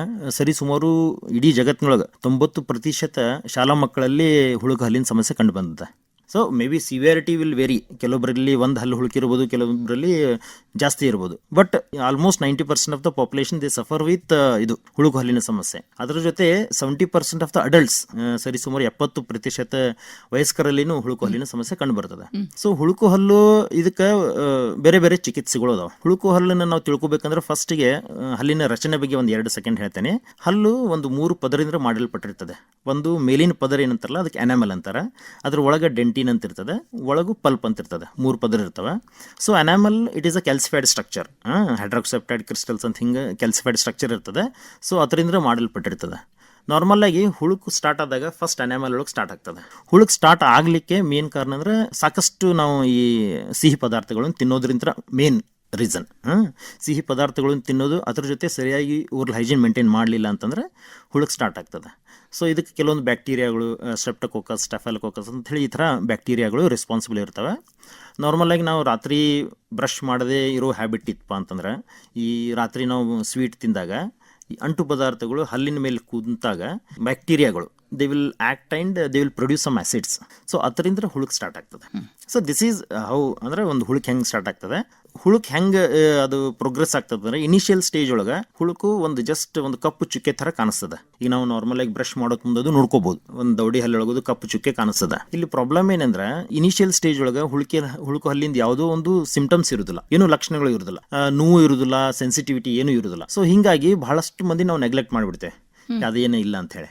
ಸರಿ ಸುಮಾರು ಇಡೀ ಜಗತ್ತಿನೊಳಗೆ 90% ಶಾಲಾ ಮಕ್ಕಳಲ್ಲಿ ಹುಳುಕ್ ಹಲ್ಲಿನ ಸಮಸ್ಯೆ ಕಂಡು ಬಂದಿದೆ. So maybe severity will vary. ಕೆಲವೊಬ್ಬರಲ್ಲಿ ಒಂದು ಹಲ್ಲು ಹುಳುಕಿರ್ಬೋದು, ಕೆಲವೊಬ್ಬರಲ್ಲಿ ಜಾಸ್ತಿ ಇರ್ಬೋದು. But almost 90% of the population they suffer with ಇದು ಹುಳುಕು ಹಲ್ಲಿನ ಸಮಸ್ಯೆ. ಅದರ ಜೊತೆ 70% ಆಫ್ ದ ಅಡಲ್ಟ್ಸ್, ಸರಿ ಸುಮಾರು 70% ವಯಸ್ಕರಲ್ಲಿನೂ ಹುಳುಕು ಹಲ್ಲಿನ ಸಮಸ್ಯೆ ಕಂಡು ಬರ್ತದೆ. ಸೊ ಹುಳುಕು ಹಲ್ಲು ಇದಕ್ಕೆ ಬೇರೆ ಬೇರೆ ಚಿಕಿತ್ಸೆಗಳು ಅದಾವೆ. ಹುಳುಕು ಹಲ್ಲನ್ನು ನಾವು ತಿಳ್ಕೊಬೇಕಂದ್ರೆ ಫಸ್ಟಿಗೆ ಹಲ್ಲಿನ ರಚನೆ ಬಗ್ಗೆ ಒಂದು 2 ಸೆಕೆಂಡ್ ಹೇಳ್ತೇನೆ. ಹಲ್ಲು ಒಂದು 3 ಪದರಿಂದ ಮಾಡಲ್ಪಟ್ಟಿರ್ತದೆ. ಒಂದು ಮೇಲಿನ ಪದರ ಏನಂತಾರಲ್ಲ ಅದಕ್ಕೆ ಎನಾಮೆಲ್ ಅಂತಾರೆ, ಅದ್ರ ಒಳಗೆ ಡೆಂಟಿನ್ ಅಂತ ಇರ್ತದೆ, ಒಳಗು ಪಲ್ಪ್ ಅಂತ ಇರ್ತದೆ, 3 ಪದರ ಇರ್ತವೆ. So enamel it is a calcified structure, hydroxyapatite crystals ಅಂತ ಹಿಂಗೆ ಕ್ಯಾಲ್ಸಿಫೈಡ್ ಸ್ಟ್ರಕ್ಚರ್ ಇರ್ತದೆ. ಸೊ ಅದರಿಂದ ಮಾಡಲ್ಪಟ್ಟಿರ್ತದೆ. ನಾರ್ಮಲ್ ಆಗಿ ಹುಳುಕು ಸ್ಟಾರ್ಟ್ ಆದಾಗ ಫಸ್ಟ್ ಎನಾಮೆಲ್ ಒಳಗೆ ಸ್ಟಾರ್ಟ್ ಆಗ್ತದೆ. ಹುಳುಕ್ ಸ್ಟಾರ್ಟ್ ಆಗಲಿಕ್ಕೆ ಮೇನ್ ಕಾರಣ ಅಂದ್ರೆ ಸಾಕಷ್ಟು ನಾವು ಈ ಸಿಹಿ ಪದಾರ್ಥಗಳನ್ನು ತಿನ್ನೋದ್ರಿಂದ ಮೇನ್ ರೀಸನ್. ಸಿಹಿ ಪದಾರ್ಥಗಳನ್ನು ತಿನ್ನೋದು, ಅದ್ರ ಜೊತೆ ಸರಿಯಾಗಿ ಓರಲ್ ಹೈಜೀನ್ ಮೇಂಟೈನ್ ಮಾಡಲಿಲ್ಲ ಅಂತಂದ್ರೆ ಹುಳುಕ್ ಸ್ಟಾರ್ಟ್ ಆಗ್ತದೆ. ಸೊ ಇದಕ್ಕೆ ಕೆಲವೊಂದು ಬ್ಯಾಕ್ಟೀರಿಯಾಗಳು, ಸ್ಟ್ರೆಪ್ಟೋಕೋಕಸ್, ಸ್ಟೆಫೈಲೋಕೋಕಸ್ ಅಂತ ಹೇಳಿ ಈ ಥರ ಬ್ಯಾಕ್ಟೀರಿಯಾಗಳು ರೆಸ್ಪಾನ್ಸಿಬಲ್ ಇರ್ತವೆ. ನಾರ್ಮಲಾಗಿ ನಾವು ರಾತ್ರಿ ಬ್ರಷ್ ಮಾಡದೇ ಇರೋ ಹ್ಯಾಬಿಟ್ ಇತ್ತಪ್ಪ ಅಂತಂದ್ರೆ, ಈ ರಾತ್ರಿ ನಾವು ಸ್ವೀಟ್ ತಿಂದಾಗ ಈ ಅಂಟು ಪದಾರ್ಥಗಳು ಹಲ್ಲಿನ ಮೇಲೆ ಕೂತಾಗ ಬ್ಯಾಕ್ಟೀರಿಯಾಗಳು they will act and they will produce some acids. So ಅದರಿಂದ ಹುಳುಕ್ ಸ್ಟಾರ್ಟ್ ಆಗ್ತದೆ. ಸೊ ದಿಸ್ ಈಸ್ ಹೌ ಅಂದರೆ ಒಂದು ಹುಳುಕ್ ಹೆಂಗೆ ಸ್ಟಾರ್ಟ್ ಆಗ್ತದೆ. ಹುಳುಕ್ ಹೆಂಗ ಅದು ಪ್ರೋಗ್ರೆಸ್ ಆಗ್ತದ ಅಂದ್ರೆ ಇನಿಷಿಯಲ್ ಸ್ಟೇಜ್ ಒಳಗ ಹುಳುಕು ಒಂದು ಜಸ್ಟ್ ಒಂದು ಕಪ್ಪು ಚುಕ್ಕೆ ತರ ಕಾಣಿಸ್ತದ. ಈಗ ನಾವು ನಾರ್ಮಲ್ ಆಗಿ ಬ್ರಷ್ ಮಾಡೋಕ್ ಮುಂದದು ನೋಡ್ಕೋಬಹುದು, ಒಂದು ದೌಡಿ ಹಲ್ಲೊಳಗದು ಕಪ್ಪು ಚುಕ್ಕೆ ಕಾಣಿಸ್ತದ. ಇಲ್ಲಿ ಪ್ರಾಬ್ಲಮ್ ಏನಂದ್ರ ಇನಿಷಿಯಲ್ ಸ್ಟೇಜ್ ಒಳಗ ಹುಳುಕು ಹಲ್ಲಿಂದ ಯಾವುದೋ ಒಂದು ಸಿಂಪ್ಟಮ್ಸ್ ಇರುದಿಲ್ಲ, ಏನು ಲಕ್ಷಣಗಳು ಇರುದಿಲ್ಲ, ನೋವು ಇರುದಿಲ್ಲ, ಸೆನ್ಸಿಟಿವಿಟಿ ಏನು ಇರುದಿಲ್ಲ. ಸೊ ಹಿಂಗಾಗಿ ಬಹಳಷ್ಟು ಮಂದಿ ನಾವು ನೆಗ್ಲೆಕ್ಟ್ ಮಾಡಿಬಿಡ್ತೇವೆ, ಅದೇನೇ ಇಲ್ಲ ಅಂತ ಹೇಳಿ.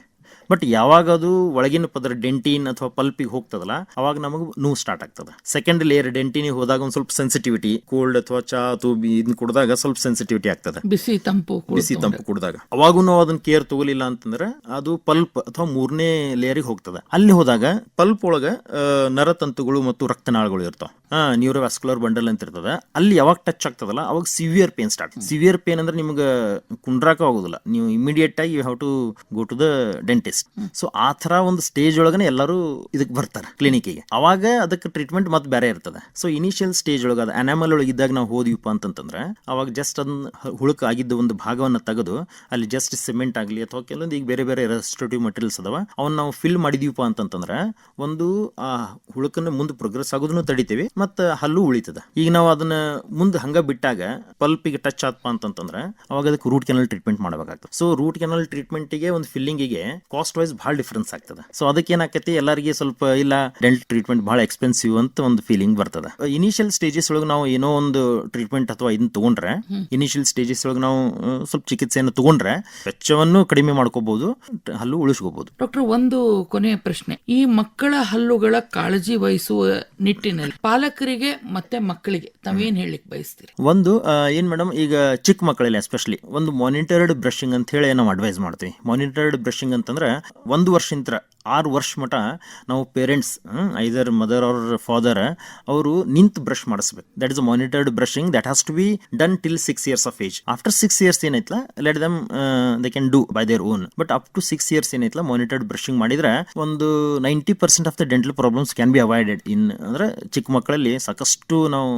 ಬಟ್ ಯಾವಾಗ ಅದು ಒಳಗಿನ ಪದರ ಡೆಂಟಿನ್ ಅಥವಾ ಪಲ್ಪಿಗೆ ಹೋಗ್ತದಲ್ಲ ಅವಾಗ ನಮಗೆ ನೋವು ಸ್ಟಾರ್ಟ್ ಆಗ್ತದೆ. ಸೆಕೆಂಡ್ ಲೇಯರ್ ಡೆಂಟಿನಿಗೆ ಹೋದಾಗ ಒಂದು ಸ್ವಲ್ಪ ಸೆನ್ಸಿಟಿವಿಟಿ, ಕೋಲ್ಡ್ ಅಥವಾ ಚಾ ಅಥವಾ ಇದನ್ನ ಕುಡಿದಾಗ ಸ್ವಲ್ಪ ಸೆನ್ಸಿಟಿವಿಟಿ ಆಗ್ತದೆ, ಬಿಸಿ ತಂಪು ಕುಡಿದಾಗ. ಅವಾಗೂ ನಾವು ಅದನ್ನ ಕೇರ್ ತಗೋಲಿಲ್ಲ ಅಂತಂದ್ರೆ ಅದು ಪಲ್ಪ್ ಅಥವಾ 3ನೇ ಲೇಯರಿಗೆ ಹೋಗ್ತದೆ. ಅಲ್ಲಿ ಹೋದಾಗ ಪಲ್ಪ್ ಒಳಗ ನರತಂತುಗಳು ಮತ್ತು ರಕ್ತನಾಳಗಳು ಇರ್ತಾವ, ನ್ಯೂರೋವ್ಯಾಸ್ಕ್ಯುಲರ್ ಬಂಡಲ್ ಅಂತ ಇರ್ತದೆ. ಅಲ್ಲಿ ಯಾವಾಗ ಟಚ್ ಆಗ್ತದಲ್ಲ ಅವಾಗ severe pain start. Severe pain ಅಂದ್ರೆ ನಿಮ್ಗೆ ಕುಂಡ್ರಾಕ ಆಗೋದಿಲ್ಲ, ನೀವು ಇಮಿಡಿಯೇಟ್ ಆಗಿ you have to go to the dentist. So ಆ ತರ ಒಂದು ಸ್ಟೇಜ್ ಒಳಗನೆ ಎಲ್ಲರೂ ಇದಕ್ಕೆ ಬರ್ತಾರೆ ಕ್ಲಿನಿಕ್ಗೆ. ಅವಾಗ ಅದಕ್ಕೆ ಟ್ರೀಟ್ಮೆಂಟ್ ಮತ್ತೆ ಬೇರೆ ಇರ್ತದೆ. ಸೊ ಇನಿಷಿಯಲ್ ಸ್ಟೇಜ್ ಒಳಗೆ ಅದು ಅನಾಮಲ್ ಒಳಗೆ ಇದ್ದಾಗ ನಾವು ಹೋದಿವಪ್ಪ ಅಂತಂದ್ರೆ ಅವಾಗ ಜಸ್ಟ್ ಅದನ್ನ ಹುಳುಕ ಆಗಿದ್ದ ಒಂದು ಭಾಗವನ್ನು ತೆಗೆದು ಅಲ್ಲಿ ಜಸ್ಟ್ ಸಿಮೆಂಟ್ ಆಗಲಿ ಅಥವಾ ಕೆಲವೊಂದು ಈಗ ಬೇರೆ ಬೇರೆ ರೆಸ್ಟ್ರೇಟಿವ್ ಮಟೀರಿಯಲ್ಸ್ ಅದಾವ, ಅವನ್ನ ನಾವು ಫಿಲ್ ಮಾಡಿದೀವಪ್ಪ ಅಂತಂದ್ರೆ ಒಂದು ಆ ಹುಳುಕನ್ನ ಮುಂದೆ ಪ್ರೋಗ್ರೆಸ್ ಆಗೋದನ್ನು ತಡಿತೀವಿ ಮತ್ತು ಹಲ್ಲು ಉಳಿತದ. ಈಗ ನಾವು ಅದನ್ನ ಮುಂದೆ ಹಂಗ ಬಿಟ್ಟಾಗ ಪಲ್ಪಿಗೆ ಟಚ್ ಆತ್ಪ ಅಂತಂದ್ರೆ ಅವಾಗ ಅದಕ್ಕೆ ರೂಟ್ ಕೆನಲ್ ಟ್ರೀಟ್ಮೆಂಟ್ ಮಾಡಬೇಕಾಗ್ತದೆ. ಸೊ ರೂಟ್ ಕೆನಲ್ ಟ್ರೀಟ್ಮೆಂಟ್ಗೆ ಒಂದು ಫಿಲ್ಲಿಂಗಿಗೆ ಕಾಸ್ಟ್ ವೈಸ್ ಬಹಳ ಡಿಫರೆನ್ಸ್ ಆಗ್ತದೆ. ಸೊ ಅದಕ್ಕೆ ಏನಾಕತಿ ಎಲ್ಲರಿಗೆ ಸ್ವಲ್ಪ ಇಲ್ಲ ಡೆಂಟಲ್ ಟ್ರೀಟ್ಮೆಂಟ್ ಬಹಳ ಎಕ್ಸ್ಪೆನ್ಸಿವ್ ಅಂತ ಒಂದು ಫೀಲಿಂಗ್ ಬರ್ತದೆ. ಇನಿಷಿಯಲ್ ಸ್ಟೇಜಸ್ ಒಳಗೆ ನಾವು ಏನೋ ಒಂದು ಟ್ರೀಟ್ಮೆಂಟ್ ಅಥವಾ ಇದನ್ನ ತಗೊಂಡ್ರೆ, ಇನಿಷಿಯಲ್ ಸ್ಟೇಜಸ್ ಒಳಗೆ ನಾವು ಸ್ವಲ್ಪ ಚಿಕಿತ್ಸೆಯನ್ನು ತಗೊಂಡ್ರೆ ವೆಚ್ಚವನ್ನು ಕಡಿಮೆ ಮಾಡ್ಕೋಬಹುದು, ಹಲ್ಲು ಉಳಿಸ್ಕೋಬಹುದು. ಡಾಕ್ಟರ್, ಒಂದು ಕೊನೆಯ ಪ್ರಶ್ನೆ. ಈ ಮಕ್ಕಳ ಹಲ್ಲುಗಳ ಕಾಳಜಿ ವಹಿಸುವ ನಿಟ್ಟಿನಲ್ಲಿ ಪಾಲಕರಿಗೆ ಮತ್ತೆ ಮಕ್ಕಳಿಗೆ ತಾವೇನ್ ಹೇಳಿಕ್ ಬಯಸ್ತೀರಿ? ಒಂದು ಏನ್ ಮೇಡಮ್, ಈಗ ಚಿಕ್ಕ ಮಕ್ಕಳಲ್ಲಿ ಎಸ್ಪೆಷಲಿ ಒಂದು ಮಾನಿಟರ್ಡ್ ಬ್ರಷಿಂಗ್ ಅಂತ ಹೇಳಿ ನಾವು ಅಡ್ವೈಸ್ ಮಾಡ್ತೀವಿ. ಮಾನಿಟರ್ಡ್ ಬ್ರಷಿಂಗ್ ಅಂತಂದ್ರೆ 1 ವರ್ಷದಿಂದ 6 ವರ್ಷ ಮಟ ನಾವು parents either mother or father ಅವರು ನಿಂತು ಬ್ರಷ್ ಮಾಡಿಸ್ಬೇಕು. That is monitored brushing that has to be done till 6 years of age. After 6 years ಏನೈತಲ್ಲ let them they can do by their own. But up to 6 years ಏನೈತಲ್ಲ monitored brushing ಮಾಡಿದ್ರೆ ಒಂದು 90% of the dental problems can be avoided. ಅಂದ್ರೆ ಚಿಕ್ಕ ಮಕ್ಕಳಲ್ಲಿ ಸಾಕಷ್ಟು ನಾವು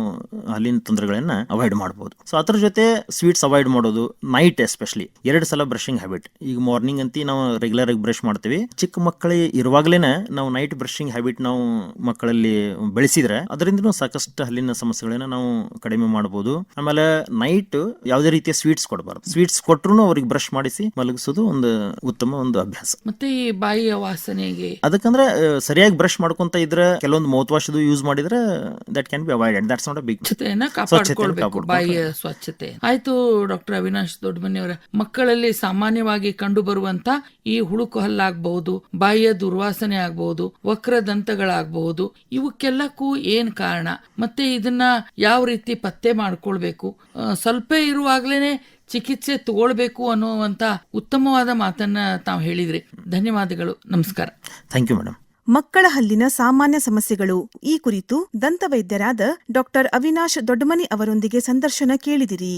ಹಲ್ಲಿನ ತೊಂದರೆಗಳನ್ನ ಅವಾಯ್ಡ್ ಮಾಡಬಹುದು. ಸೊ ಅದ್ರ ಜೊತೆ ಸ್ವೀಟ್ಸ್ ಅವಾಯ್ಡ್ ಮಾಡೋದು, ನೈಟ್ ಎಸ್ಪೆಷಲಿ 2 ಸಲ ಬ್ರಷಿಂಗ್ ಹ್ಯಾಬಿಟ್. ಈಗ ಮಾರ್ನಿಂಗ್ ಅಂತ ನಾವು ರೆಗ್ಯುಲರ್ ಆಗಿ ಬ್ರಷ್ ಮಾಡ್ತೀವಿ, ಚಿಕ್ಕ ಮಕ್ಕಳಿಗೆ ಇರುವಾಗಲೇನೆ ನಾವು ನೈಟ್ ಬ್ರಷಿಂಗ್ ಹ್ಯಾಬಿಟ್ ನಾವು ಮಕ್ಕಳಲ್ಲಿ ಬೆಳೆಸಿದ್ರೆ ಅದರಿಂದ ಸಾಕಷ್ಟು ಹಲ್ಲಿನ ಸಮಸ್ಯೆಗಳನ್ನ ನಾವು ಕಡಿಮೆ ಮಾಡಬಹುದು. ಆಮೇಲೆ ನೈಟ್ ಯಾವುದೇ ರೀತಿಯ ಸ್ವೀಟ್ಸ್ ಕೊಡಬಾರ್ದು. ಸ್ವೀಟ್ಸ್ ಕೊಟ್ಟರು ಅವ್ರಿಗೆ ಬ್ರಷ್ ಮಾಡಿಸಿ ಮಲಗಿಸೋದು ಒಂದು ಉತ್ತಮ ಒಂದು ಅಭ್ಯಾಸ. ಮತ್ತೆ ಈ ಬಾಯಿಯ ವಾಸನೆಗೆ ಅದಕ್ಕಂದ್ರೆ ಸರಿಯಾಗಿ ಬ್ರಷ್ ಮಾಡ್ಕೊಂತ ಇದ್ರೆ ಕೆಲವೊಂದು ಮೌತ್ ವಾಶ್ ಯೂಸ್ ಮಾಡಿದ್ರೆ that can be avoided. That's not a big ಸ್ವಚ್ಛತೆಯನ್ನ ಕಾಪಾಡಿಕೊಳ್ಬೇಕು, ಬಾಯಿಯ ಸ್ವಚ್ಛತೆ. ಆಯ್ತು ಡಾಕ್ಟರ್ ಅವಿನಾಶ್ ದೊಡ್ಡಮನಿ ಅವರ, ಮಕ್ಕಳಲ್ಲಿ ಸಾಮಾನ್ಯವಾಗಿ ಕಂಡು ಬರುವಂತ ಈ ಹುಳುಕು ಹಲ್ಲಾಗಬಹುದು, ಬಾಯಿಯ ದುರ್ವಾಸನೆ ಆಗಬಹುದು, ವಕ್ರದಂತಗಳಾಗಬಹುದು, ಇವಕ್ಕೆಲ್ಲಕ್ಕೂ ಏನ್ ಕಾರಣ ಮತ್ತೆ ಇದನ್ನ ಯಾವ ರೀತಿ ಪತ್ತೆ ಮಾಡ್ಕೊಳ್ಬೇಕು, ಸ್ವಲ್ಪ ಇರುವಾಗ್ಲೇನೆ ಚಿಕಿತ್ಸೆ ತಗೊಳ್ಬೇಕು ಅನ್ನುವಂತ ಉತ್ತಮವಾದ ಮಾತನ್ನ ತಾವು ಹೇಳಿದ್ರಿ. ಧನ್ಯವಾದಗಳು, ನಮಸ್ಕಾರ. Thank you madam. ಮಕ್ಕಳ ಹಲ್ಲಿನ ಸಾಮಾನ್ಯ ಸಮಸ್ಯೆಗಳು ಈ ಕುರಿತು ದಂತವೈದ್ಯರಾದ ಡಾಕ್ಟರ್ ಅವಿನಾಶ್ ದೊಡ್ಡಮನಿ ಅವರೊಂದಿಗೆ ಸಂದರ್ಶನ ಕೇಳಿದಿರಿ.